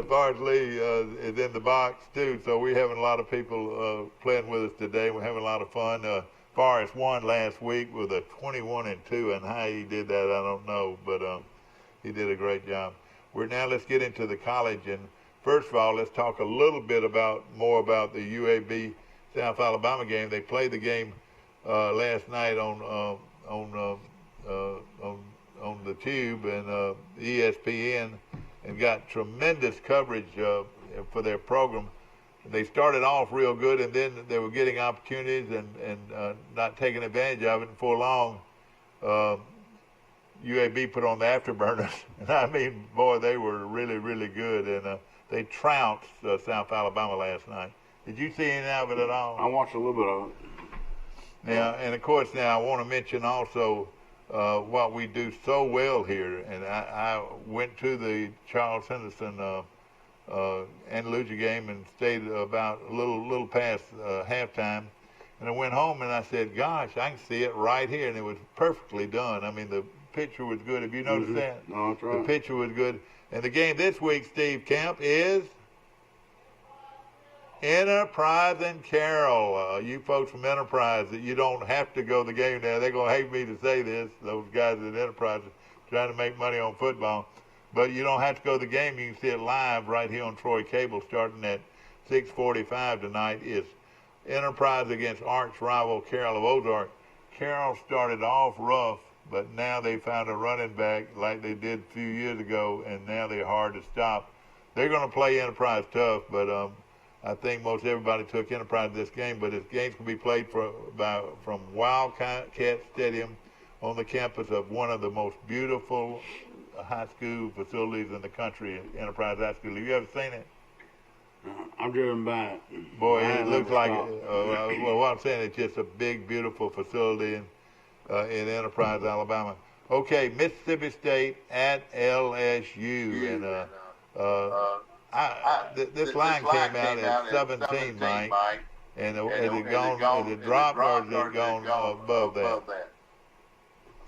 Forrest Lee is in the box too, so we're having a lot of people playing with us today. We're having a lot of fun. Forrest won last week with a 21-2, and how he did that, I don't know, but he did a great job. Let's get into the college, and first of all, let's talk a little bit more about the UAB South Alabama game. They played the game last night on the Tube and ESPN, and got tremendous coverage for their program. They started off real good, and then they were getting opportunities and not taking advantage of it. And for long, UAB put on the afterburners. And I mean, boy, they were really, really good. And they trounced South Alabama last night. Did you see any of it at all? I watched a little bit of it. Now, and of course, now I want to mention also what we do so well here. And I went to the Charles Henderson Andalusia game and stayed about a little past halftime. And I went home and I said, gosh, I can see it right here. And it was perfectly done. I mean, the picture was good. Have you noticed that? No, that's right. The picture was good. And the game this week, Steve Camp, is Enterprise and Carroll. You folks from Enterprise, you don't have to go to the game now. They're going to hate me to say this. Those guys at Enterprise are trying to make money on football. But you don't have to go to the game. You can see it live right here on Troy Cable starting at 6:45 tonight. It's Enterprise against arch rival Carroll of Ozark. Carroll started off rough, but now they found a running back like they did a few years ago, and now they're hard to stop. They're going to play Enterprise tough, but I think most everybody took Enterprise this game. But this game's going to be played from Wildcat Stadium on the campus of one of the most beautiful high school facilities in the country, Enterprise High School. Have you ever seen it? I've driven by it. Boy, it looks like well, what I'm saying, it's just a big, beautiful facility in Enterprise, Alabama. Okay, Mississippi State at LSU, and this line came out at 17, Mike, and has it dropped or has it gone above that?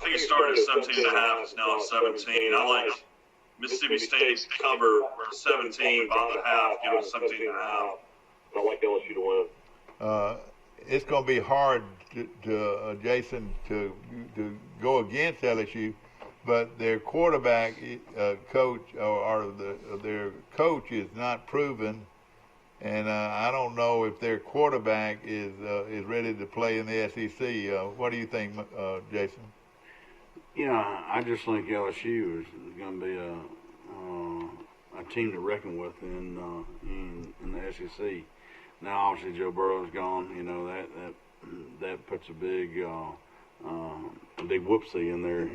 I think it started at 17.5. It's now at 17. I like Mississippi State's cover for 17 by the half. Give it 17.5. I like LSU to win. It's going to be hard to Jason to go against LSU, but their quarterback coach their coach is not proven, and I don't know if their quarterback is ready to play in the SEC. What do you think, Jason? I just think LSU is going to be a team to reckon with in the SEC. Now, obviously, Joe Burrow's gone. That puts a big whoopsie in their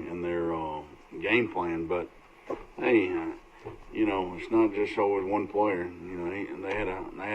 game plan. But hey, it's not just always one player. They had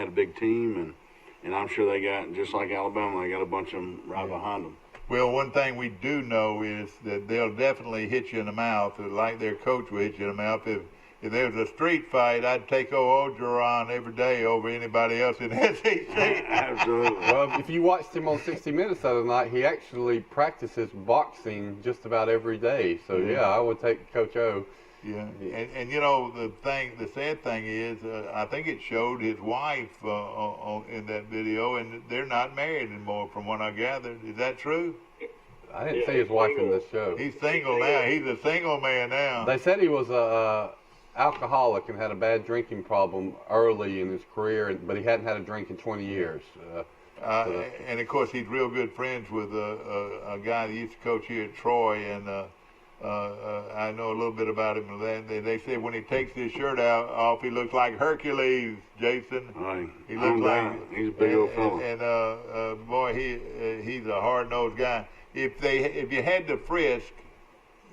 a big team, and I'm sure they got, just like Alabama, they got a bunch of them right behind them. Well, one thing we do know is that they'll definitely hit you in the mouth, like their coach will hit you in the mouth. If if there was a street fight, I'd take old Orgeron every day over anybody else in the SEC. Absolutely. Well, if you watched him on 60 Minutes the other night, he actually practices boxing just about every day. So yeah, I would take Coach O. Yeah, and you know the sad thing is, I think it showed his wife in that video, and they're not married anymore, from what I gathered. Is that true? I didn't see his wife in this show. He's single now. He's a single man now. They said he was a alcoholic and had a bad drinking early in his career, but he hadn't had a drink in 20 years. And of course, he's real good friends with a guy that used to coach here at Troy, and I know a little bit about him. They say when he takes his shirt off, he looks like Hercules, Jason. Right. He looks like he's a big old fella. And boy, he's a hard-nosed guy. If you had to frisk,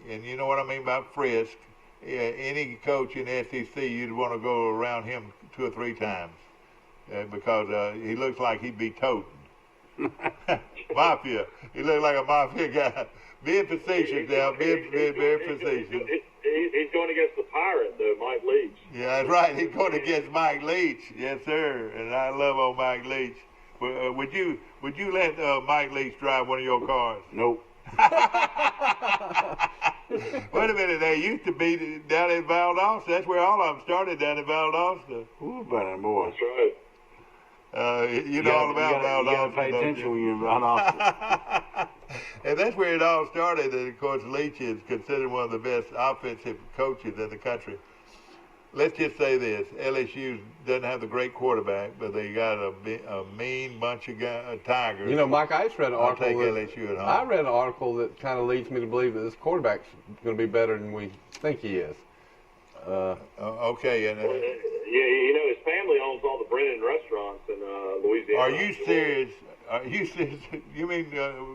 and you know what I mean by frisk, any coach in the SEC, you'd want to go around him 2 or 3 times because he looks like he'd be toting. Mafia. He looks like a mafia guy. Being facetious now, being facetious. He's going against the pirate, though, Mike Leach. Yeah, that's right. He's going against Mike Leach. Yes, sir. And I love old Mike Leach. Would you let Mike Leach drive one of your cars? Nope. Wait a minute. They used to be down in Valdosta. That's where all of them started, down in Valdosta. Ooh, buddy, boy. That's right. You know all about Valdosta. You got to pay attention when you're in Valdosta. And that's where it all started. And of course, Leach is considered one of the best offensive coaches in the country. Let's just say this: LSU doesn't have the great quarterback, but they got a mean bunch of Tigers. You know, Mike, I just read an article. I'll take LSU at home. I read an article that kind of leads me to believe that this quarterback's going to be better than we think he is. Okay, and yeah, you know, his family owns all the Brennan restaurants in Louisiana. Are you serious? Are you serious? You mean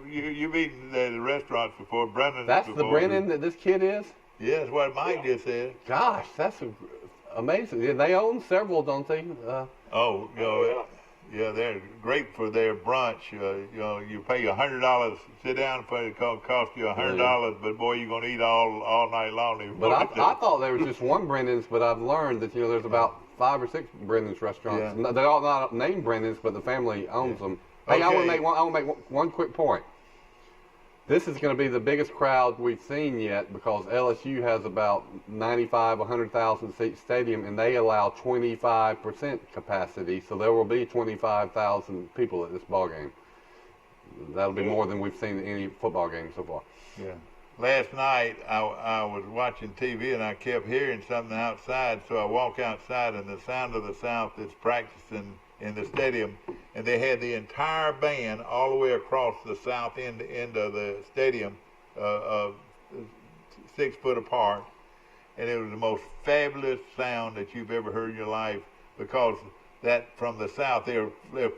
you've eaten the restaurants before, Brennan? That's the Brennan that this kid is? Yeah, that's what Mike just said. Gosh, that's amazing. Yeah, they own several, don't they? Yeah, they're great for their brunch. You know, you pay $100, sit down, it cost you $100, but boy, you're gonna eat all night long. But I thought there was just one Brennan's, but I've learned that there's about 5 or 6 Brennan's restaurants. Yeah. They're all not named Brennan's, but the family owns them. Hey, I want to make one quick point. This is going to be the biggest crowd we've seen yet because LSU has about 100,000 seat stadium, and they allow 25% capacity, so there will be 25,000 people at this ball game. That'll be more than we've seen in any football game so far. Yeah. Last night I was watching TV and I kept hearing something outside, so I walk outside and the Sound of the South is practicing in the stadium, and they had the entire band all the way across the south end of the stadium, 6 foot apart, and it was the most fabulous sound that you've ever heard in your life, because that from the south they're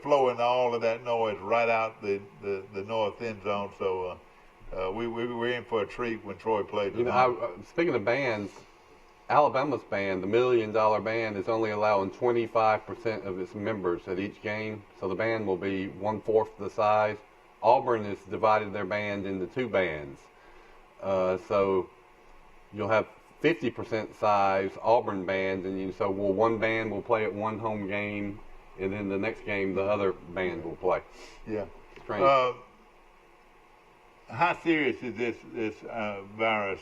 flowing all of that noise right out the north end zone. So we were in for a treat when Troy played. You know, speaking of bands, Alabama's band, the $1 Million Band, is only allowing 25% of its members at each game, so the band will be 1/4 the size. Auburn has divided their band into 2 bands, so you'll have 50% size Auburn band, and so one band will play at one home game, and then the next game the other band will play. Yeah. Strange. How serious is this virus,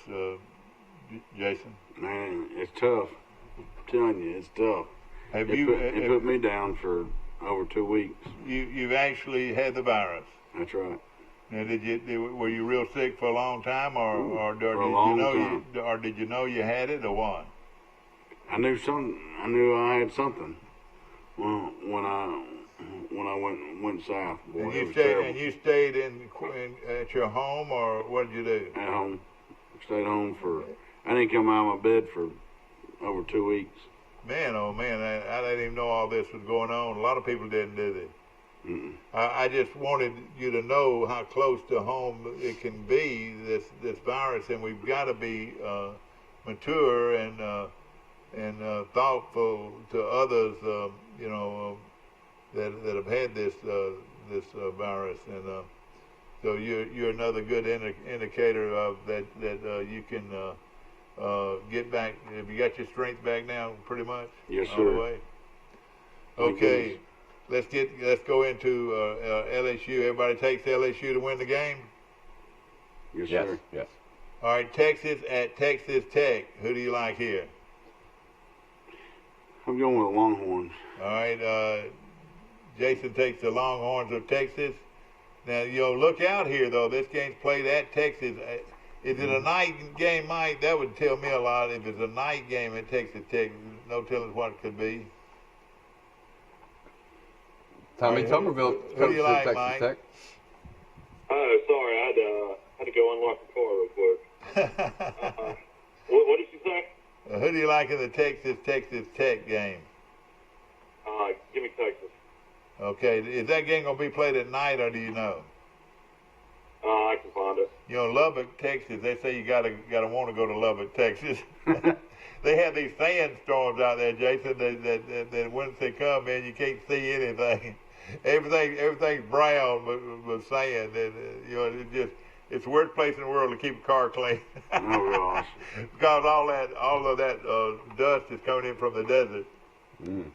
Jason? Man, it's tough. I'm telling you, it's tough. It put me down for over 2 weeks. You've actually had the virus. That's right. Now, were you real sick for a long time, or did you know you had it, or what? I knew something. I knew I had something when I went south. Boy, and you stayed at your home, or what did you do? At home. Stayed home I didn't come out of my bed for over 2 weeks. Man, oh man, I didn't even know all this was going on. A lot of people didn't, did they? Mm-mm. I just wanted you to know how close to home it can be, this virus, and we've got to be mature and thoughtful to others, that have had this virus, and so you're another good indicator of that you can get back. Have you got your strength back now, pretty much? Yes, all the sir. way? Thank Okay, let's go into LSU. Everybody takes LSU to win the game. Yes, Yes, sir. yes. All right, Texas at Texas Tech. Who do you like here? I'm going with the Longhorns. All right, Jason takes the Longhorns of Texas. Now, look out here, though. This game's played at Texas. Is it a night game, Mike? That would tell me a lot. If it's a night game at Texas Tech, no telling what it could be. Tommy Right, Tuberville who do you coaches like, Texas Mike? Tech. Oh, sorry, I had to go unlock the car real quick. What did you say? Who do you like in the Texas Tech game? Give me Texas. Okay, is that game going to be played at night, or do you know? I can find it. Lubbock, Texas, they say you gotta want to go to Lubbock, Texas. They have these sandstorms out there, Jason, that once they come, man, you can't see anything. Everything's brown with sand, and it's the worst place in the world to keep a car clean. Oh gosh. Because all of that dust is coming in from the desert. Mm.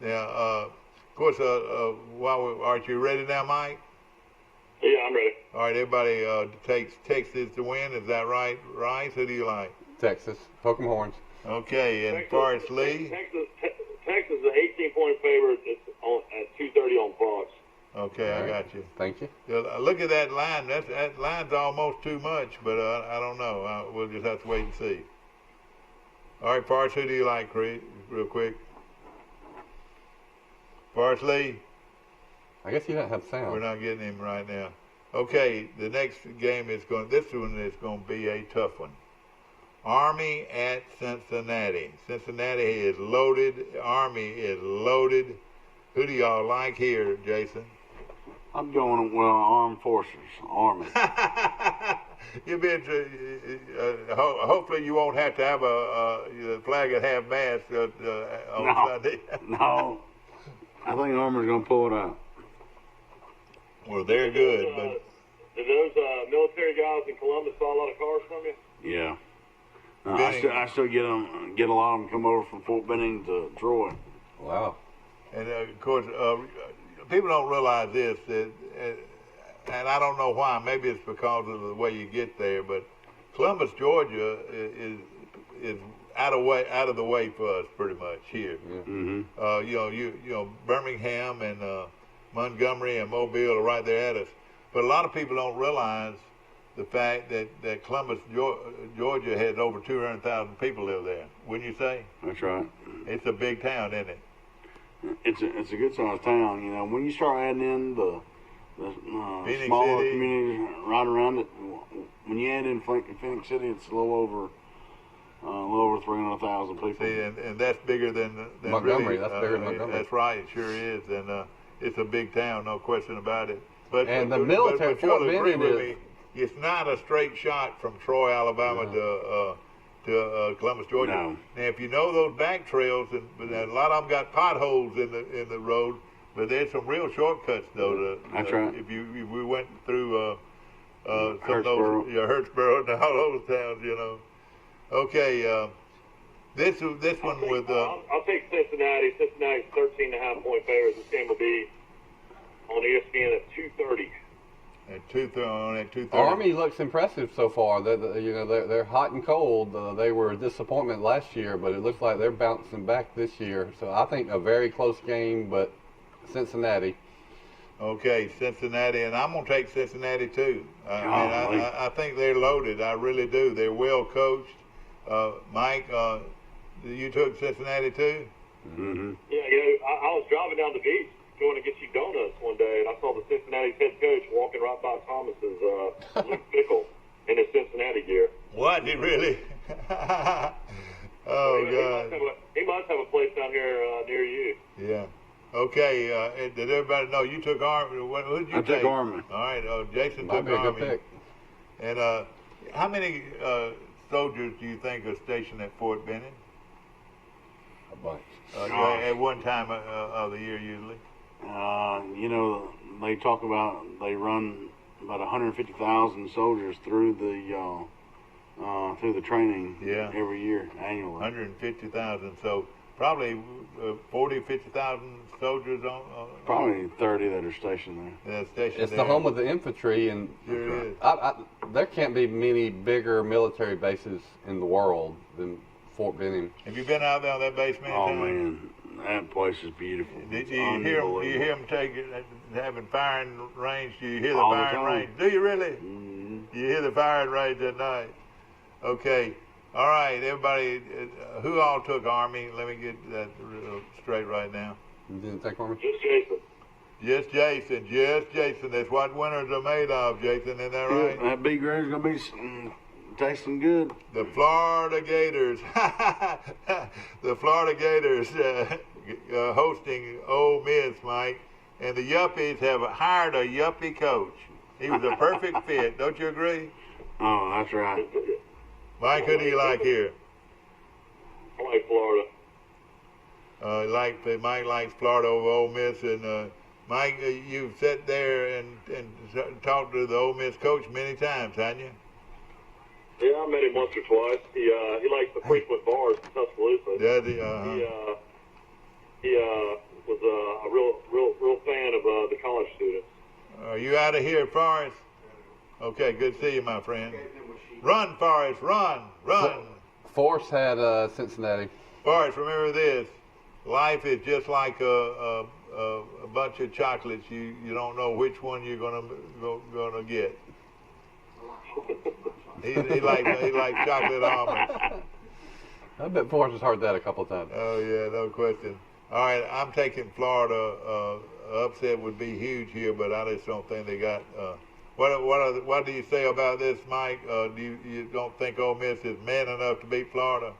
Now, of course, aren't you ready now, Mike? Yeah, I'm ready. All right, everybody takes Texas to win. Is that right, Rice? Who do you like? Texas. Hook 'em horns. Okay, and Forrest Lee? Texas is an 18-point favorite. It's at 2:30 on Fox. Okay, All I right. got you. Thank you. Look at that line. That line's almost too much, but I don't know. We'll just have to wait and see. All right, Forrest, who do you like, Creed? Real quick. Forrest Lee? I guess you don't have sound. We're not getting him right now. Okay, the next game this one is going to be a tough one. Army at Cincinnati. Cincinnati is loaded. Army is loaded. Who do y'all like here, Jason? I'm going with Armed Forces, Army. You've been hopefully you won't have to have a flag at half mast on Sunday. No. I think Army's going to pull it out. Well, they're good, but Did those military guys in Columbus buy a lot of cars from you? Yeah. I still get a lot of them come over from Fort Benning to Troy. Wow. and of course people don't realize this, and I don't know why. Maybe it's because of the way you get there, but Columbus, Georgia, is out of the way for us pretty much here. Mm-hmm. Birmingham and Montgomery and Mobile are right there at us, but a lot of people don't realize the fact that Columbus, Georgia has over 200,000 people live there. Wouldn't you say? That's right. It's a big town, isn't it? It's a good sized town. You know, when you start adding in the smaller City. communities right around it, when you add in Phoenix City, it's a little over 300,000 people. See, and that's bigger than Montgomery. really, That's bigger than Montgomery. That's right, it sure is, and it's a big town, no question about it. But And the military, but you'll Fort agree Benning with is- me, it's not a straight shot from Troy, Alabama to Columbus, Georgia. No. Now, if you know those back trails, and a lot of them got potholes in the road, but there's some real shortcuts though. That's right. If we went through some of Hurtsboro. those, Hurtsboro and all those towns, Okay, this one with. I'll take Cincinnati. Cincinnati's 13.5-point favorites. This game will be on ESPN at 2:30. At 2:30. Army looks impressive so far. They're hot and cold. They were a disappointment last year, but it looks like they're bouncing back this year. So I think a very close game, but Cincinnati. Okay, Cincinnati, and I'm gonna take Cincinnati too. I think they're loaded. I really do. They're well coached. Mike, you took Cincinnati too? Mm-hmm. Yeah, I was driving down the beach going to get you donuts one day, and I saw the Cincinnati head coach walking right by Thomas's Luke Fickle in his Cincinnati gear. What? He really? God. He must have a place down here near you. Yeah. Okay. Did everybody know you took Army? Who did you take? I took Army. All right. Jason Might took be a good Army. pick. And how many soldiers do you think are stationed at Fort Benning? A bunch. At one time of the year, usually. They talk about they run about 150,000 soldiers through through the training Yeah. every year, annually. 150,000. So probably 40, 50,000 soldiers on. Probably 30 that are stationed there. Stationed It's there. the home of the infantry, and Sure is. there can't be many bigger military bases in the world than Fort Benning. Have you been out there on that base many Oh times? man, that place is beautiful. Do It's you hear them? Do you hear unbelievable. them having firing range? Do you hear the All the firing time. range? Do you really? Mhm. You hear the firing range at night? Okay. All right, everybody. Who all took Army? Let me get that straight right now. You didn't take Army? Just Jason. Just Jason. Just Jason. That's what winners are made of, Jason. Isn't that right? That big grade's gonna be tasting good. The Florida Gators. The Florida Gators hosting Ole Miss, Mike. And the Yuppies have hired a Yuppie coach. He was a perfect fit. Don't you agree? Oh, that's right. Mike, who do you like here? I like Florida. Mike likes Florida over Ole Miss. And Mike, you've sat there and talked to the Ole Miss coach many times, haven't you? Yeah, I met him once or twice. He likes the frequent bars in Tuscaloosa. Does he? He was a real fan of the college students. Are you out of here, Forrest? Okay, good to see you, my friend. Run, Forrest, run, run. Force had Cincinnati. Forrest, remember this. Life is just like a bunch of chocolates. You don't know which one you're gonna get. He likes chocolate almonds. I bet Force has heard that a couple of times. Oh yeah, no question. All right, I'm taking Florida. Upset would be huge here, but I just don't think they got. What do you say about this, Mike? You don't think Ole Miss is man enough to beat Florida?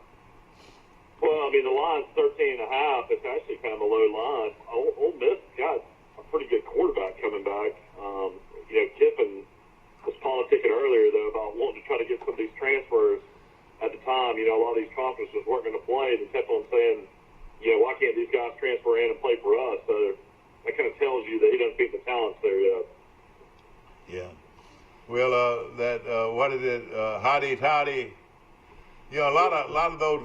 Well, I mean, the line's 13.5. It's actually kind of a low line. Ole Miss got a pretty good quarterback coming back. Kiffin was politicking earlier, though, about wanting to try to get some of these transfers at the time. A lot of these conferences weren't going to play, and he kept on saying, why can't these guys transfer in and play for us? So that kind of tells you that he doesn't think the talent's there yet. Yeah. Well, what is it? Hotties, hottie. A lot of those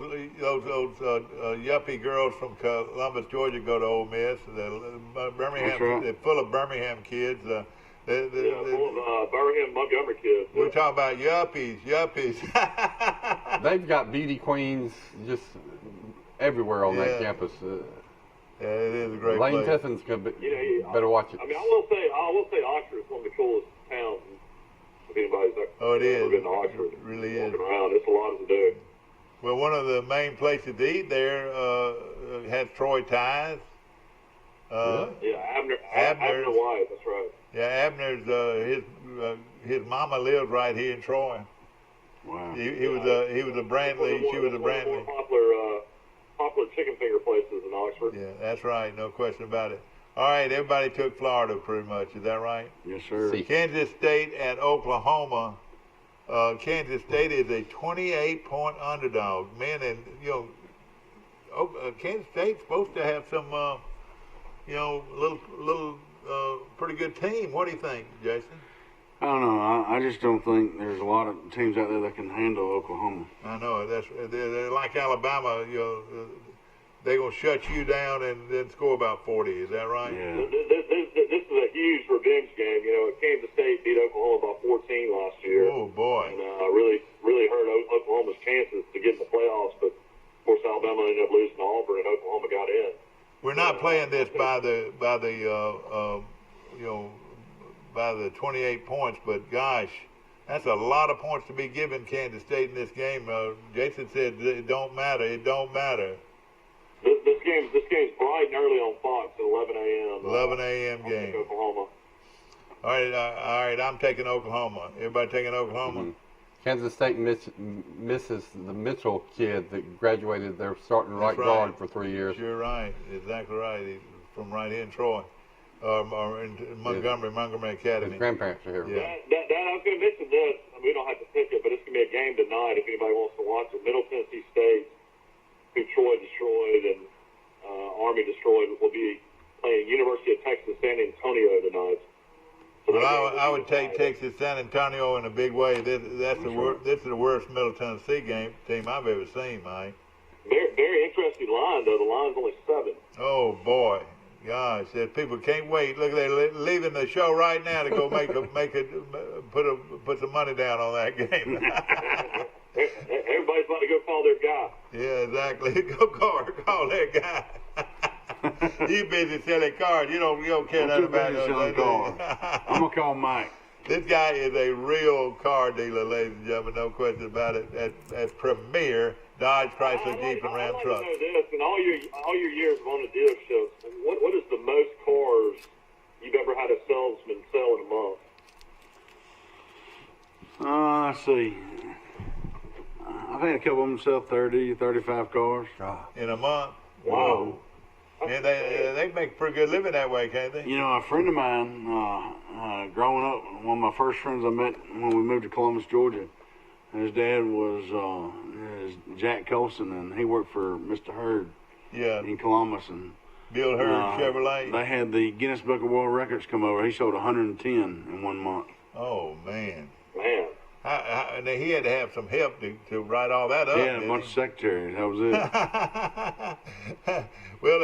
yuppie girls from Columbus, Georgia, go to Ole Miss. Birmingham, they're full of Birmingham kids. Full of Birmingham, Montgomery kids. We're talking about yuppies. They've got beauty queens just everywhere on that campus. Yeah, it is a great Lane place. Tiffin's gonna better watch it. I mean, I will say Oxford is one of the coolest towns. If anybody's Oh, it is. ever been to Oxford, It really walking is. around, it's a lot to do. Well, one of the main places to eat there has Troy ties. Abner Abner's. White, that's right. Yeah, Abner's his mama lived right here in Troy. Wow. He was a Brantley. She was a One Brantley. of the more popular chicken finger places in Oxford. Yeah, that's right. No question about it. All right, everybody took Florida pretty much. Is that right? Yes, sir. Kansas State at Oklahoma. Kansas State is a 28-point underdog. Man, and Kansas State's supposed to have some, little pretty good team. What do you think, Jason? I don't know. I just don't think there's a lot of teams out there that can handle Oklahoma. I know they're like Alabama. They're gonna shut you down and then score about 40. Is that right? Yeah. This is a huge revenge game. Kansas State beat Oklahoma by 14 last year. Oh boy. And really hurt Oklahoma's chances to get in the playoffs. But of course, Alabama ended up losing to Auburn, and Oklahoma got in. We're not playing this by the 28 points, but gosh, that's a lot of points to be given Kansas State in this game. Jason said it don't matter. It don't matter. This game's bright and early on Fox at 11 a.m. 11 a.m. game. Oklahoma. All right. I'm taking Oklahoma. Everybody taking Oklahoma? Mm-hmm. Kansas State misses the Mitchell kid that graduated their starting right guard for 3 years. You're right. Exactly right. He's from right here in Troy, or in Montgomery Academy. His grandparents are here. Yeah. Dad, I was going to mention this. We don't have to pick it, but it's going to be a game tonight if anybody wants to watch it. Middle Tennessee State, who Troy destroyed and Army destroyed, will be playing University of Texas San Antonio tonight. Well, I would take Texas San Antonio in a big way. This is the worst Middle Tennessee team I've ever seen, Mike. Very interesting line, though. The line's only 7. Oh boy, gosh, people can't wait. Look, they're leaving the show right now to go put some money down on that game. Everybody's about to go call their guy. Yeah, exactly. Go call that guy. You busy selling cars. You don't care nothing about selling cars. I'm gonna call Mike. This guy is a real car dealer, ladies and gentlemen. No question about it. At Premier Dodge, Chrysler, Jeep, and Ram trucks. I know this. In all your years of owning dealerships, what is the most cars you've ever had a salesman sell in a month? Let's see. I've had a couple of them sell 30, 35 cars. In a month? Wow. And they make a pretty good living that way, can't they? You know, a friend of mine, growing up, one of my first friends I met when we moved to Columbus, Georgia, his dad was Jack Colson, and he worked for Mr. Hurd in Columbus. And Bill Hurd Chevrolet. They had the Guinness Book of World Records come over. He sold 110 in 1 month. Oh, man. Man. And he had to have some help to write all that up. Yeah, a bunch of secretaries. That was it. Well,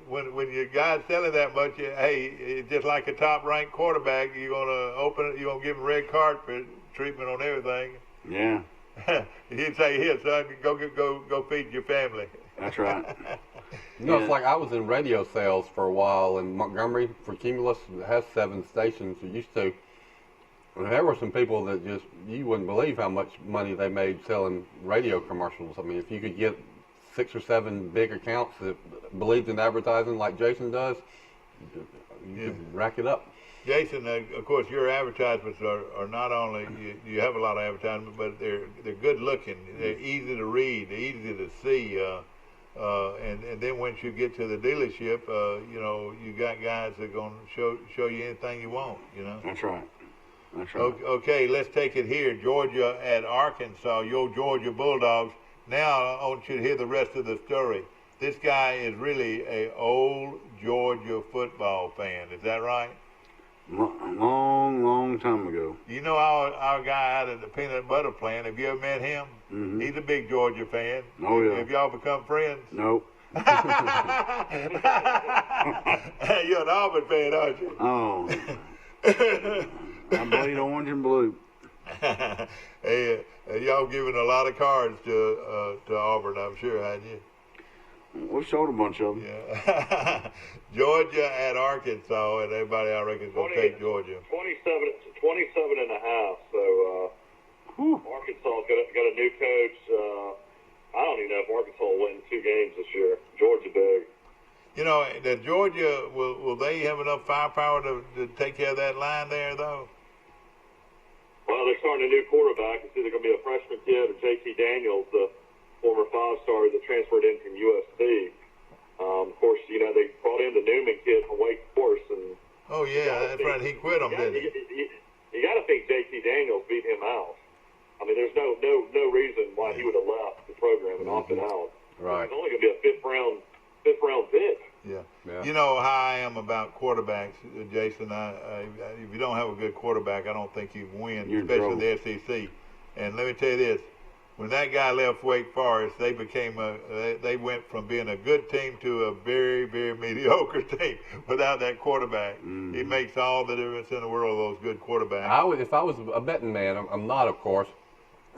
when your guy's selling that much, it's just like a top-ranked quarterback. You're gonna give him red carpet treatment on everything. Yeah. He'd say, "Here, son, go feed your family." That's right. It's like I was in radio sales for a while in Montgomery for Cumulus. It has 7 stations. It used to. And there were some people that you wouldn't believe how much money they made selling radio commercials. I mean, if you could get 6 or 7 big accounts that believed in advertising like Jason does, you could rack it up. Jason, of course, your advertisements are not only, you have a lot of advertisements, but they're good looking. They're easy to read, they're easy to see. And then once you get to the dealership, you got guys that are going to show you anything you want, That's right. That's right. Okay, let's take it here. Georgia at Arkansas, your Georgia Bulldogs. Now I want you to hear the rest of the story. This guy is really a old Georgia football fan. Is that right? Long time ago. You know our guy out of the peanut butter plant. Have you ever met him? Mm-hmm. He's a big Georgia fan. Oh, yeah. Have y'all become friends? Nope. You're an Auburn fan, aren't you? Oh. I bleed orange and blue. Hey, y'all giving a lot of cards to Auburn, I'm sure, hadn't you? We sold a bunch of them. Yeah. Georgia at Arkansas, and everybody I reckon is going to take Georgia. 27 and a half. So Arkansas's got a new coach. I don't even know if Arkansas will win 2 games this year. Georgia big. That Georgia, will they have enough firepower to take care of that line there, though? Well, they're starting a new quarterback. It's either going to be a freshman kid or J.T. Daniels, the former 5-star that transferred in from USC. Of course, they brought in the Newman kid from Wake Forest. Oh, yeah, that's right. He quit them, didn't he? You got to think J.T. Daniels beat him out. I mean, there's no reason why he would have left the program and opted out. Right. It's only going to be a fifth round pick. Yeah. You know how I am about quarterbacks, Jason. If you don't have a good quarterback, I don't think you can win, especially the SEC. And let me tell you this: when that guy left Wake Forest, they went from being a good team to a very, very mediocre team without that quarterback. Mm-hmm. He makes all the difference in the world. Those good quarterbacks. If I was a betting man, I'm not, of course.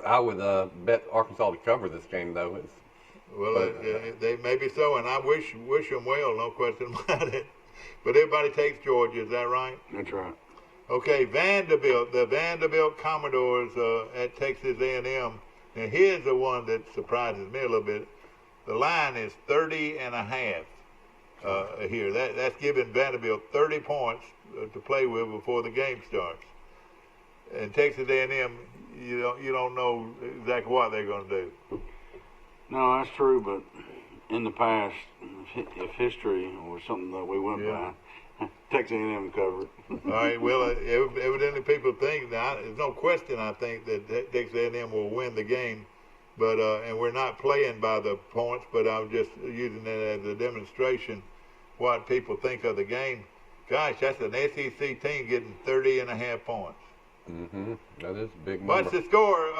I would bet Arkansas to cover this game, though. They maybe so, and I wish them well, no question about it. But everybody takes Georgia, is that right? That's right. Okay, the Vanderbilt Commodores at Texas A&M. Now here's the one that surprises me a little bit. The line is 30.5 here. That's giving Vanderbilt 30 points to play with before the game starts. And Texas A&M, you don't know exactly what they're going to do. No, that's true, but in the past, if history was something that we went by, Texas A&M covered. All right, well, evidently people think, there's no question, I think, that Texas A&M will win the game, but and we're not playing by the points, but I'm just using it as a demonstration what people think of the game. Gosh, that's an SEC team getting 30.5 points. Mm-hmm. That is a big number. What's the score,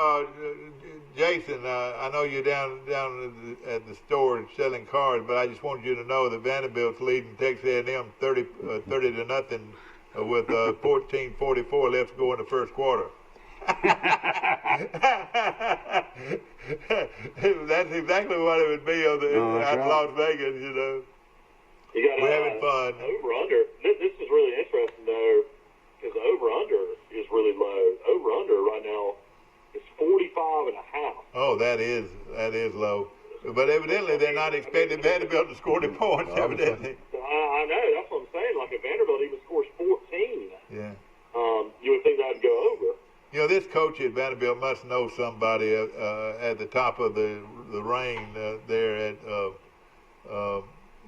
Jason? I know you're down at the store selling cars, but I just wanted you to know that Vanderbilt's leading Texas A&M 30 to nothing with 14:44 left to go in the first quarter. That's exactly what it would be out in Las Vegas, you know. We're having fun. Over under. This is really interesting though, because the over under is really low. Over under right now is 45.5. Oh, that is low. But evidently they're not expecting Vanderbilt to score the points. Evidently. I know. That's what I'm saying. Like if Vanderbilt even scores 14, yeah, you would think that'd go over. You know, this coach at Vanderbilt must know somebody at the top of the reign there at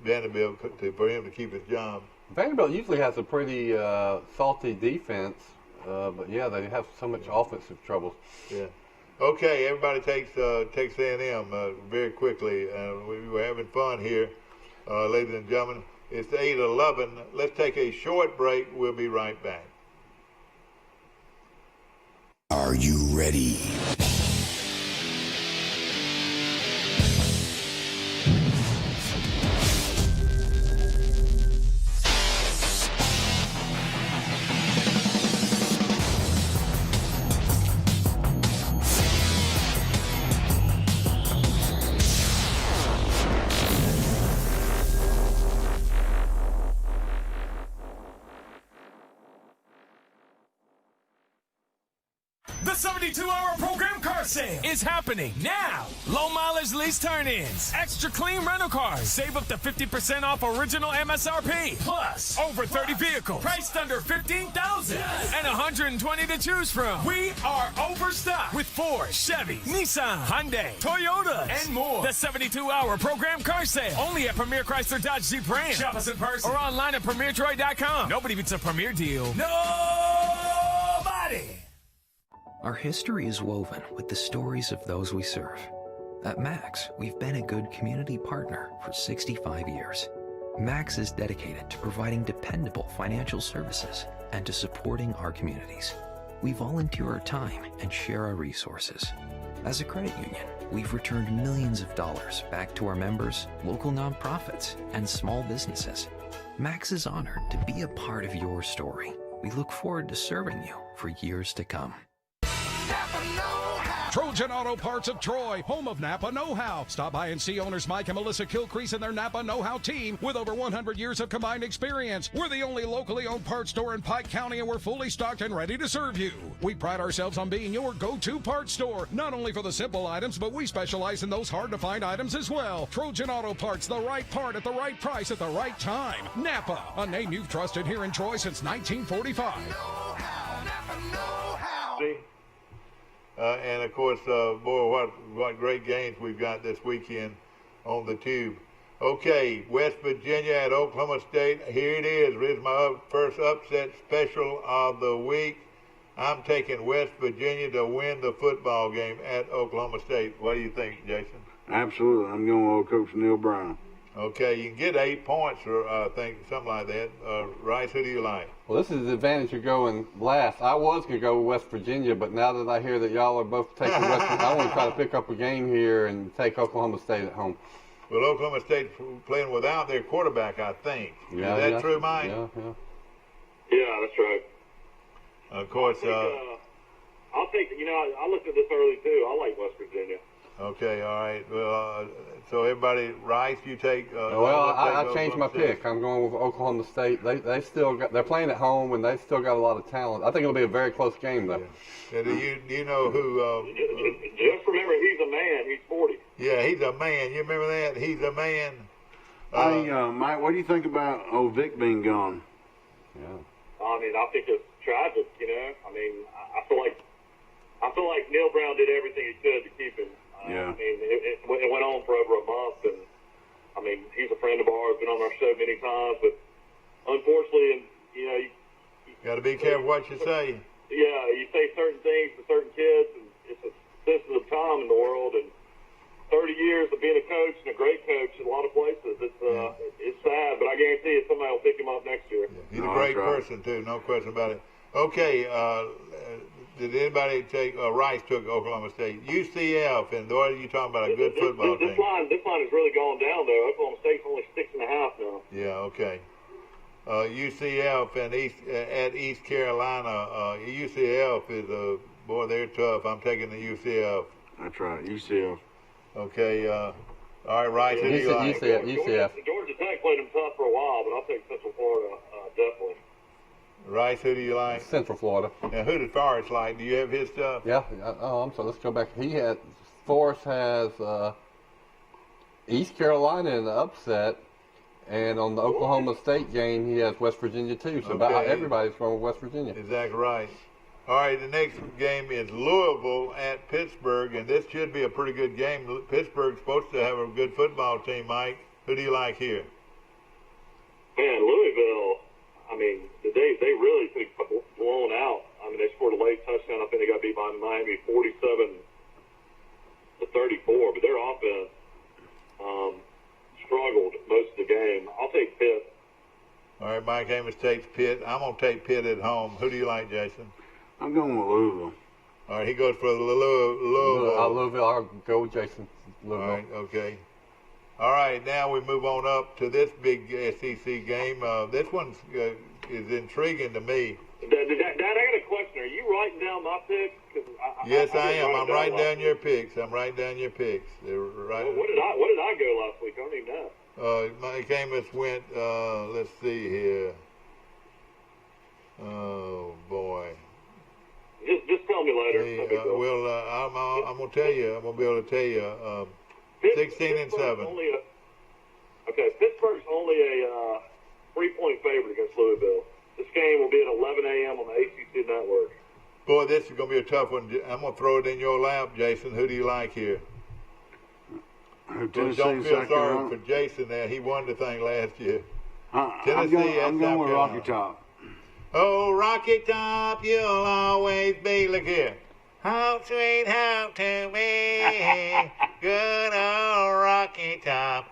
Vanderbilt for him to keep his job. Vanderbilt usually has a pretty salty defense, but yeah, they have so much offensive troubles. Yeah. Okay, everybody takes A&M very quickly. We were having fun here, ladies and gentlemen. It's 8:11. Let's take a short break. We'll be right back. Are you ready? The 72-hour program car sale is happening now. Low mileage lease turn-ins, extra clean rental cars, save up to 50% off original MSRP, plus over 30 vehicles priced under $15,000 and 120 to choose from. We are overstocked with Ford, Chevy, Nissan, Hyundai, Toyota, and more. The 72-hour program car sale only at Premier Chrysler Dodge Jeep Ram. Shop us in person or online at PremierTroy.com. Nobody beats a Premier deal. Nobody. Our history is woven with the stories of those we serve. At Max, we've been a good community partner for 65 years. Max is dedicated to providing dependable financial services and to supporting our communities. We volunteer our time and share our resources. As a credit union, we've returned millions of dollars back to our members, local nonprofits, and small businesses. Max is honored to be a part of your story. We look forward to serving you for years to come. Trojan Auto Parts of Troy, home of Napa Know-How. Stop by and see owners Mike and Melissa Kilcrease and their Napa Know-How team with over 100 years of combined experience. We're the only locally owned parts store in Pike County, and we're fully stocked and ready to serve you. We pride ourselves on being your go-to parts store, not only for the simple items, but we specialize in those hard-to-find items as well. Trojan Auto Parts, the right part at the right price at the right time. Napa, a name you've trusted here in Troy since 1945. And of course, boy, what great games we've got this weekend on the tube. Okay, West Virginia at Oklahoma State. Here it is. Here's my first upset special of the week. I'm taking West Virginia to win the football game at Oklahoma State. What do you think, Jason? Absolutely. I'm going with Coach Neil Brown. Okay, you can get 8 points, or I think something like that. Rice, who do you like? Well, this is the advantage of going last. I was going to go with West Virginia, but now that I hear that y'all are both taking West Virginia, I want to try to pick up a game here and take Oklahoma State at home. Well, Oklahoma State playing without their quarterback, I think. Yeah, is that true, Mike? Yeah. Yeah, that's right. Of course. I'll take, I looked at this early too. I like West Virginia. Okay, all right. Well, so everybody, Rice, you take. I changed my pick. I'm going with Oklahoma State. They still got. They're playing at home, and they still got a lot of talent. I think it'll be a very close game, though. Yeah. Do you know who? Just remember, he's a man. He's 40. Yeah, he's a man. You remember that? He's a man. Mike, what do you think about Vic being gone? Yeah. I mean, I think it's tragic. I mean, I feel like Neil Brown did everything he could to keep him. Yeah. I mean, it went on for over a month, and I mean, he's a friend of ours, been on our show many times, but unfortunately, you got to be careful what you say. Yeah, you say certain things to certain kids, and it's a sensitive time in the world, and 30 years of being a coach and a great coach in a lot of places. It's sad, but I guarantee you somebody will pick him up next year. Yeah. He's a great person too, no question about it. Okay, did anybody take? Rice took Oklahoma State. UCF, and what are you talking about? A good football team. This line has really gone down though. Oklahoma State's only 6.5 now. Yeah. Okay. UCF and East Carolina. UCF is boy, they're tough. I'm taking the UCF. That's right, UCF. Okay. All right, Rice. Who do you like? UCF. Georgia Tech played them tough for a while, but I'll take Central Florida definitely. Rice, who do you like? Central Florida. Now, who did Forrest like? Do you have his stuff? Yeah. Oh, I'm sorry. Let's go back. Forrest has East Carolina in the upset, and on the Oklahoma State game, he has West Virginia too. So about everybody's from West Virginia. Exactly right. All right, the next game is Louisville at Pittsburgh, and this should be a pretty good game. Pittsburgh's supposed to have a good football team, Mike. Who do you like here? Man, Louisville, I mean, they really could have blown out. I mean, they scored a late touchdown. I think they got beat by Miami 47-34, but their offense struggled most of the game. I'll take Pitt. All right, Mike Amos takes Pitt. I'm going to take Pitt at home. Who do you like, Jason? I'm going with Louisville. All right, he goes for the Louisville. Louisville. I'll go with Jason. Louisville. All right, okay. All right, now we move on up to this big SEC game. This one is intriguing to me. Dad, I got a question. Are you writing down my picks? Yes, I am. I'm writing down your picks. They're right. What did I go last week? I don't even know. Mike Amos went. Let's see here. Oh boy. Just tell me later. I'm gonna tell you. I'm gonna be able to tell you. 16-7. Pittsburgh's only a 3-point favorite against Louisville. This game will be at 11 a.m. on the ACC network. Boy, this is going to be a tough one. I'm going to throw it in your lap, Jason. Who do you like here? Don't feel sorry for Jason there. He won the thing last year. Tennessee, I'm going with Rocky Top. Oh, Rocky Top, you'll always be. Look here. Home sweet home to me. Good old Rocky Top,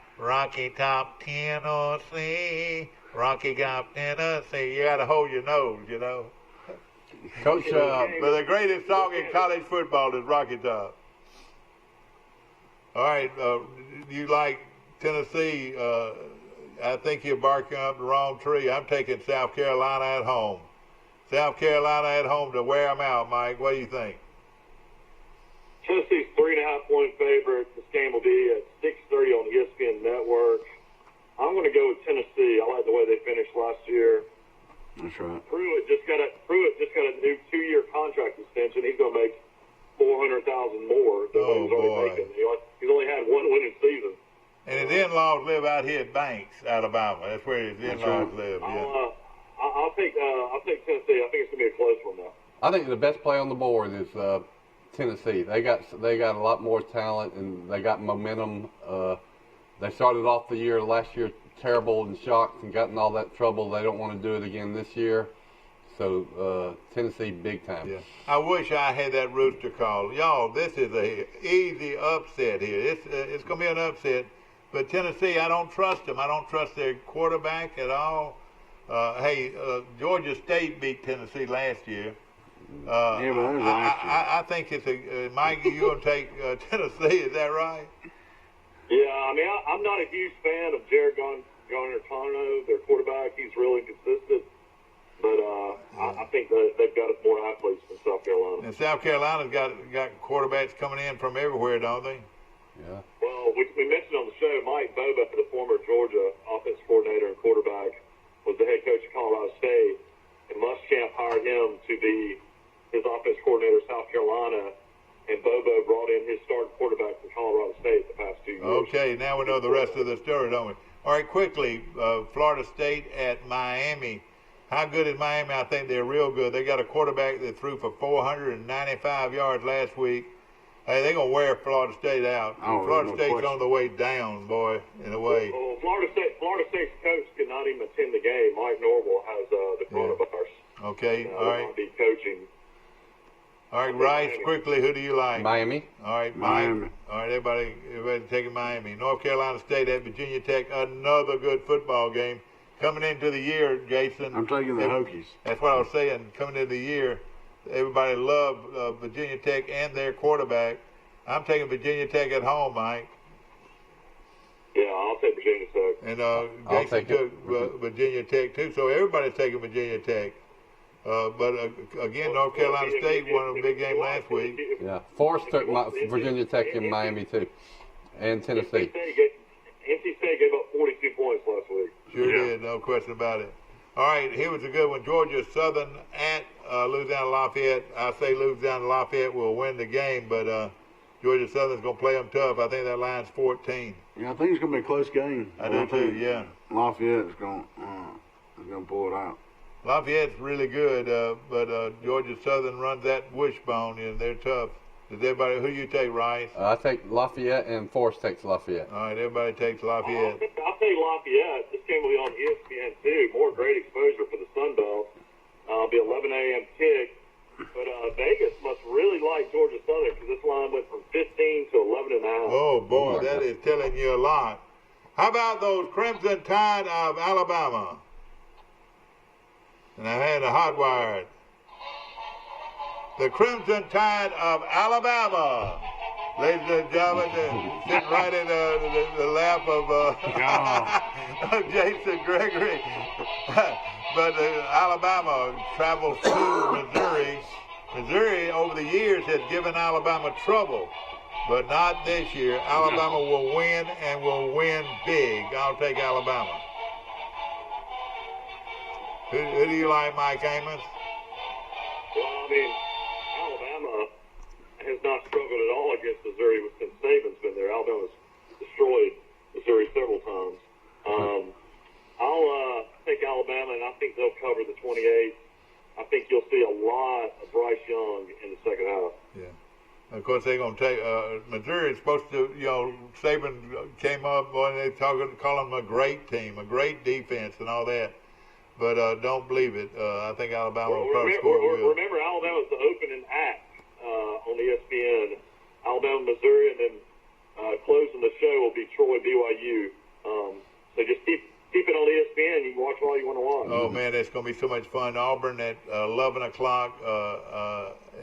Tennessee. Rocky Top, Tennessee. You got to hold your nose, you know. Coach, but the greatest song in college football is Rocky Top. All right, you like Tennessee? I think you're barking up the wrong tree. I'm taking South Carolina at home. South Carolina at home to wear them out, Mike. What do you think? Tennessee's 3.5-point favorite. This game will be at 6:30 on the ESPN network. I'm going to go with Tennessee. I like the way they finished last year. That's right. Pruitt just got a new 2-year contract extension. He's going to make $400,000 more than what he's already making. He's only had one winning season. And his in-laws live out here at Banks, Alabama. That's where his in-laws live. Yeah. I'll take Tennessee. I think it's going to be a close one though. I think the best play on the board is Tennessee. They got a lot more talent and they got momentum. They started off the year last year terrible and shocked and got in all that trouble. They don't want to do it again this year. So Tennessee, big time. Yeah. I wish I had that rooster call. Y'all, this is a easy upset here. It's going to be an upset. But Tennessee, I don't trust them. I don't trust their quarterback at all. Georgia State beat Tennessee last year. I think it's Mike, you're going to take Tennessee. Is that right? Yeah, I mean, I'm not a huge fan of Jared Garner-Tarno, their quarterback. He's really consistent. But I think that they've got more athletes than South Carolina. And South Carolina's got quarterbacks coming in from everywhere, don't they? Yeah. Well, we mentioned on the show, Mike Boba, the former Georgia offensive coordinator and quarterback, was the head coach of Colorado State. And Muschamp hired him to be his offensive coordinator of South Carolina. And Bobo brought in his starting quarterback from Colorado State the past 2 years. Okay, now we know the rest of the story, don't we? All right, quickly, Florida State at Miami. How good is Miami? I think they're real good. They got a quarterback that threw for 495 yards last week. Hey, they're going to wear Florida State out. Florida State's on the way down, boy, in a way. Well, Florida State's coach could not even attend the game. Mike Norvell has the coronavirus. Okay, all right. Be coaching. All right, Rice, quickly, who do you like? Miami. All right, Miami. All right, everybody taking Miami. North Carolina State at Virginia Tech, another good football game. Coming into the year, Jason. I'm taking the Hokies. That's what I was saying. Coming into the year, everybody loved Virginia Tech and their quarterback. I'm taking Virginia Tech at home, Mike. Yeah, I'll take Virginia Tech. And I'll Jason take it. took Virginia Tech, too. So everybody's taking Virginia Tech. But again, North Carolina State won a big game last week. Yeah. Forrest took Virginia Tech and Miami, too, and Tennessee. NC State gave up 42 points last week. Sure did, no question about it. All right, here was a good one. Georgia Southern at Louisiana Lafayette. I say Louisiana Lafayette will win the game, but Georgia Southern's going to play them tough. I think that line's 14. Yeah, I think it's going to be a close game. I do too, yeah. Lafayette's going to pull it out. Lafayette's really good, but Georgia Southern runs that wishbone, and they're tough. Does everybody, who you take, Rice? I take Lafayette, and Forrest takes Lafayette. All right, everybody takes Lafayette. I'll take Lafayette. This game will be on ESPN too. More great exposure for the Sun Belt. It'll be 11 a.m. kick. But Vegas must really like Georgia Southern because this line went from 15 to 11 and a half. Oh boy, that is telling you a lot. How about those Crimson Tide of Alabama? And I had a hot wired. The Crimson Tide of Alabama. Ladies and gentlemen, sitting right in the lap of Jason Gregory. But Alabama travels to Missouri. Missouri, over the years, has given Alabama trouble, but not this year. Alabama will win and will win big. I'll take Alabama. Who do you like, Mike Amos? Well, I mean, Alabama has not struggled at all against Missouri since Saban's been there. Alabama's destroyed Missouri several times. I'll take Alabama, and I think they'll cover the 28. I think you'll see a lot of Bryce Young in the second half. Yeah. Of course, they're going to take Missouri is supposed to, Saban came up when they call them a great team, a great defense and all that. But don't believe it. I think Alabama will probably score well. Remember, Alabama's the opening act on ESPN. Alabama, Missouri, and then closing the show will be Troy, BYU. So just keep it on ESPN. You can watch all you want to watch. Oh, man, it's going to be so much fun. Auburn at 11 o'clock.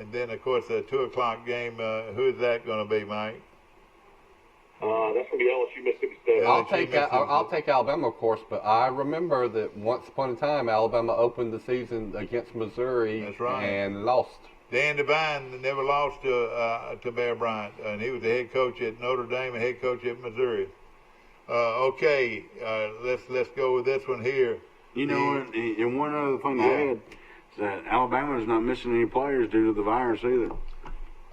And then, of course, the 2 o'clock game. Who is that going to be, Mike? That's going to be LSU, Mississippi State. I'll take Alabama, of course, but I remember that once upon a time, Alabama opened the season against Missouri. That's right. And lost. Dan Devine never lost to Bear Bryant, and he was the head coach at Notre Dame and head coach at Missouri. Okay, let's go with this one here. You know, and one other thing I had is that Alabama is not missing any players due to the virus either.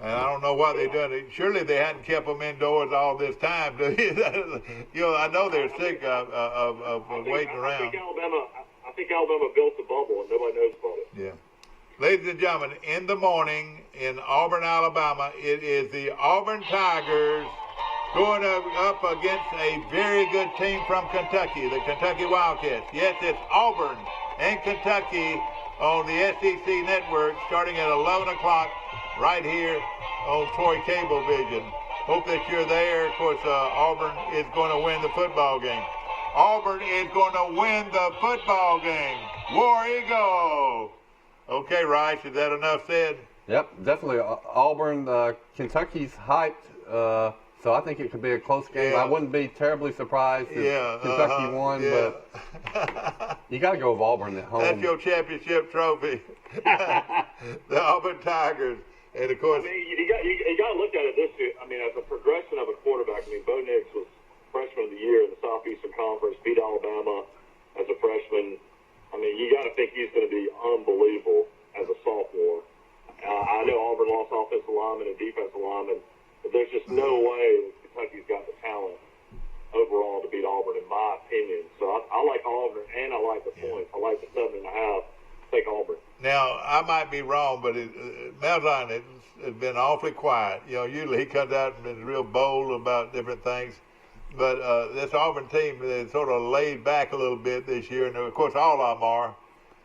And I don't know why they done it. Surely they hadn't kept them indoors all this time, do you? I know they're sick of waiting around. I think Alabama built the bubble and nobody knows about it. Yeah. Ladies and gentlemen, in the morning in Auburn, Alabama, it is the Auburn Tigers going up against a very good team from Kentucky, the Kentucky Wildcats. Yes, it's Auburn and Kentucky on the SEC Network starting at 11 o'clock right here on Troy Cablevision. Hope that you're there. Of course, Auburn is going to win the football game. Auburn is going to win the football game. War Eagle. Okay, Rice, is that enough said? Yep, definitely. Auburn, Kentucky's hyped, so I think it could be a close game. Yeah. I wouldn't be terribly surprised if Kentucky won, but you got to go with Auburn at home. That's your championship trophy. The Auburn Tigers. And, of course, I mean, you got to look at it this year. I mean, as a progression of a quarterback, I mean, Bo Nix was freshman of the year in the Southeastern Conference, beat Alabama as a freshman. I mean, you got to think he's going to be unbelievable as a sophomore. I know Auburn lost offensive lineman and defensive lineman, but there's just no way that Kentucky's got the talent overall to beat Auburn, in my opinion. So I like Auburn, and I like the points. I like the 7.5. Take Auburn. Now, I might be wrong, but Malzahn has been awfully quiet. Usually he comes out and is real bold about different things. But this Auburn team is sort of laid back a little bit this year, and of course all of them are.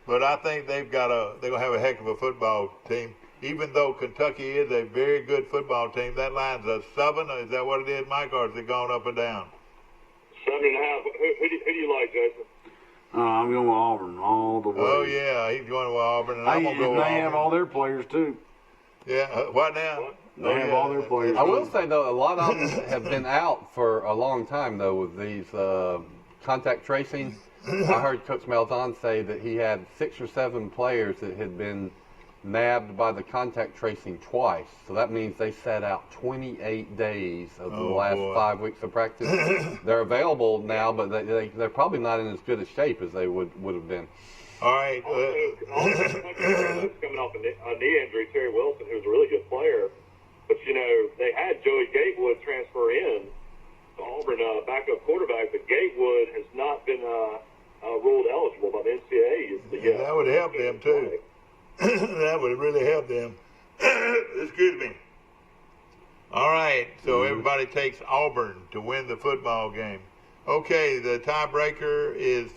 But I think they're going to have a heck of a football team. even though Kentucky is a very good football team, that line's a 7. Is that what it is, Mike, or has it gone up or down? 7.5. Who do you like, Jason? I'm going with Auburn all the way. Oh, yeah, he's going with Auburn, and I'm going to go with They Auburn. have all their players, too. Yeah, what now? They have all their players. I will say, though, a lot of them have been out for a long time, though, with these contact tracing. I heard Coach Malzahn say that he had 6 or 7 players that had been nabbed by the contact tracing twice. So that means they sat out 28 days of the last 5 weeks of practice. They're available now, but they're probably not in as good a shape as they would have been. All right. Also coming off a knee injury, Terry Wilson, who's a really good player. But, you know, they had Joey Gatewood transfer in, the Auburn backup quarterback, but Gatewood has not been ruled eligible by the NCAA. That would help them, too. That would really help them. Excuse me. All right, so everybody takes Auburn to win the football game. Okay, the tiebreaker is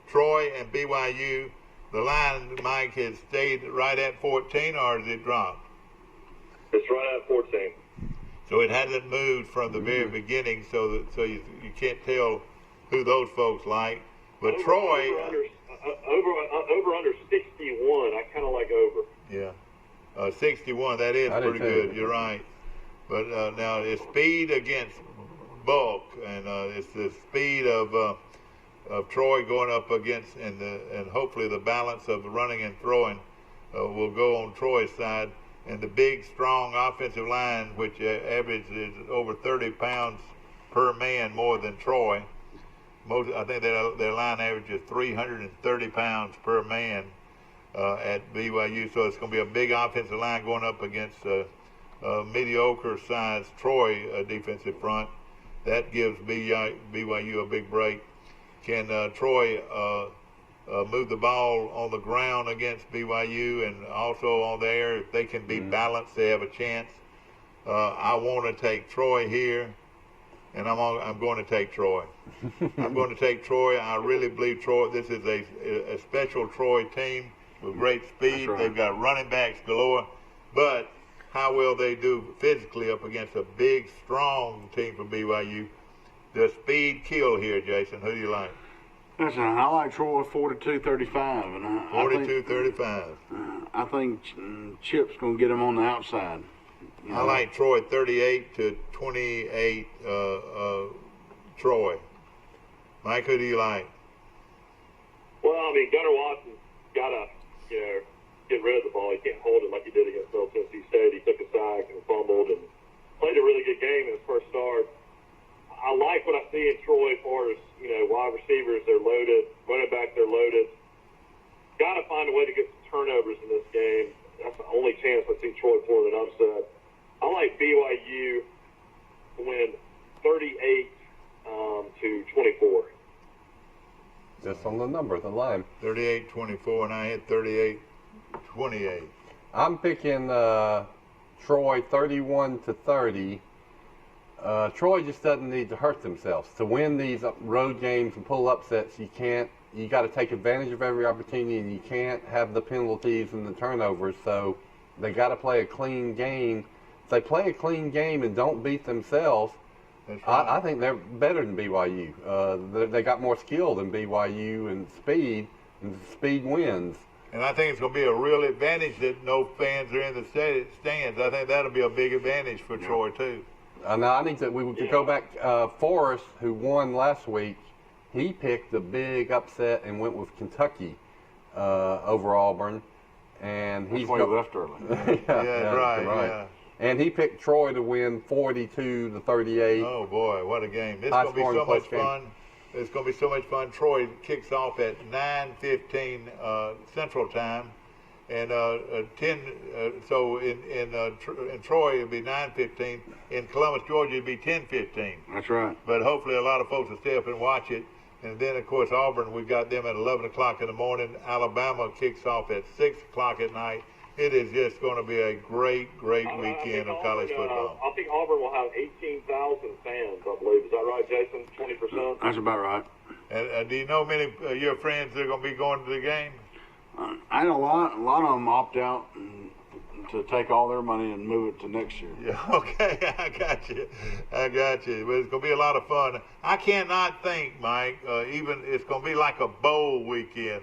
Troy and BYU. The line, Mike, has stayed right at 14, or has it dropped? It's right at 14. So it hasn't moved from the very beginning, so you can't tell who those folks like. But Troy... Over under 61. I kind of like over. Yeah. 61, that is pretty good. You're right. But now it's speed against bulk, and it's the speed of Troy going up against, and hopefully the balance of the running and throwing will go on Troy's side. And the big, strong offensive line, which averages over 30 pounds per man more than Troy. I think their line averages 330 pounds per man at BYU. So it's going to be a big offensive line going up against a mediocre-sized Troy defensive front. That gives BYU a big break. Can Troy move the ball on the ground against BYU and also on the air? If they can be balanced, they have a chance. I want to take Troy here, and I'm going to take Troy. I'm going to take Troy. I really believe Troy. This is a special Troy team with great speed. Right. They've got running backs galore, but how will they do physically up against a big, strong team from BYU? Does speed kill here, Jason? Who do you like? Listen, I like Troy 42-35, and 42-35. I think Chip's going to get them on the outside. I like Troy 38-28. Troy. Mike, who do you like? Well, I mean, Gunnar Watson's got to, get rid of the ball. He can't hold it like he did against Middle Tennessee State. He took a sack and fumbled and played a really good game in his first start. I like what I see in Troy as far as, wide receivers, they're loaded. Running back, they're loaded. Got to find a way to get some turnovers in this game. That's the only chance I see Troy pulling an upset. I like BYU to win 38-24. Just on the number, the line. 38-24, and I hit 38-28. I'm picking Troy 31-30. Troy just doesn't need to hurt themselves. To win these road games and pull upsets, you got to take advantage of every opportunity, and you can't have the penalties and the turnovers. So they got to play a clean game. If they play a clean game and don't beat themselves, That's right. I think they're better than BYU. They got more skill than BYU and speed wins. And I think it's going to be a real advantage that no fans are in the stands. I think that'll be a big advantage for Troy, too. Now, we could go back. Forrest, who won last week, he picked the big upset and went with Kentucky over Auburn. And he's left early. Right. Yeah. And he picked Troy to win 42-38. Oh, boy, what a game. This is going to be so much fun. It's going to be so much fun. Troy kicks off at 9:15 Central Time. And so in Troy, it'll be 9:15. In Columbus, Georgia, it'll be 10:15. That's right. But hopefully a lot of folks will stay up and watch it. And then, of course, Auburn, we've got them at 11 o'clock in the morning. Alabama kicks off at 6 o'clock at night. It is just going to be a great weekend of college football. I think Auburn will have 18,000 fans, I believe. Is that right, Jason? 20%? That's about right. And do you know many of your friends that are going to be going to the game? I know a lot of them opt out and to take all their money and move it to next year. Yeah, okay, I got you. But it's going to be a lot of fun. I cannot think, Mike, even it's going to be like a bowl weekend,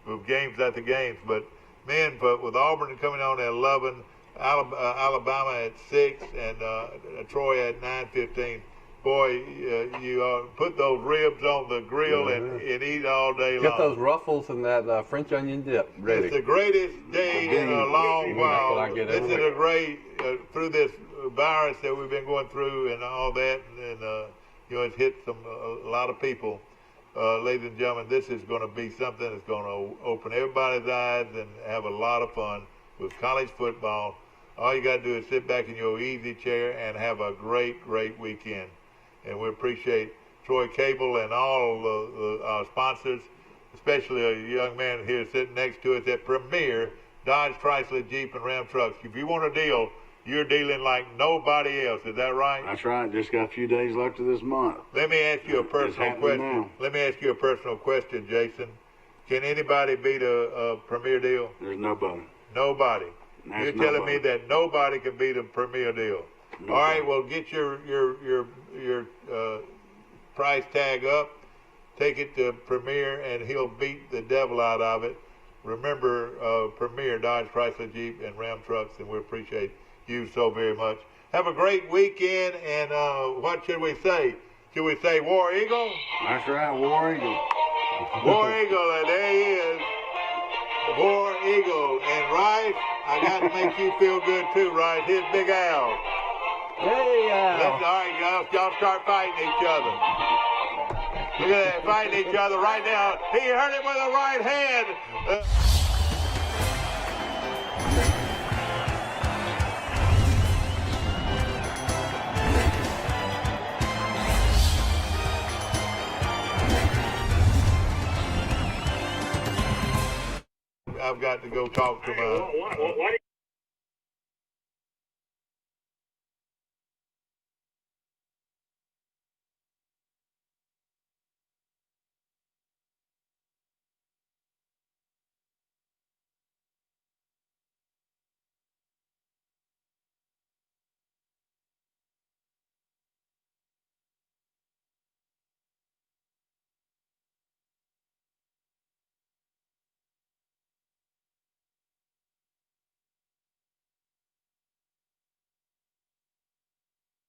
with games after games. But, man, with Auburn coming on at 11, Alabama at 6, and Troy at 9:15. Boy, you put those ribs on the grill and eat all day long. Get those ruffles and that French onion dip ready. It's the greatest day in a long while. That's what I get This every is week. a great, through this virus that we've been going through and all that, and it's hit a lot of people. Ladies and gentlemen, this is going to be something that's going to open everybody's eyes and have a lot of fun with college football. All you got to do is sit back in your easy chair and have a great, great weekend. And we appreciate Troy Cable and all our sponsors, especially a young man here sitting next to us at Premier Dodge, Chrysler, Jeep, and Ram Trucks. If you want a deal, you're dealing like nobody else. Is that right? That's right. Just got a few days left of this month. Let me ask you a personal question. Now. Let me ask you a personal question, Jason. Can anybody beat a Premier deal? There's nobody. Nobody. That's You're telling me nobody. that nobody can beat a Premier deal. Nobody. All right, well, get your price tag up, take it to Premier, and he'll beat the devil out of it. Remember, Premier Dodge, Chrysler, Jeep, and Ram Trucks, and we appreciate you so very much. Have a great weekend, and what should we say? Should we say War Eagle? That's right, War Eagle. War Eagle, and there he is. War Eagle. And Rice, I got to make you feel good too, Rice. Here's Big Al. Hey, All right, y'all start fighting each other. Look at that, fighting each other right now. He hurt him with a right hand. I've got to go talk to my... Why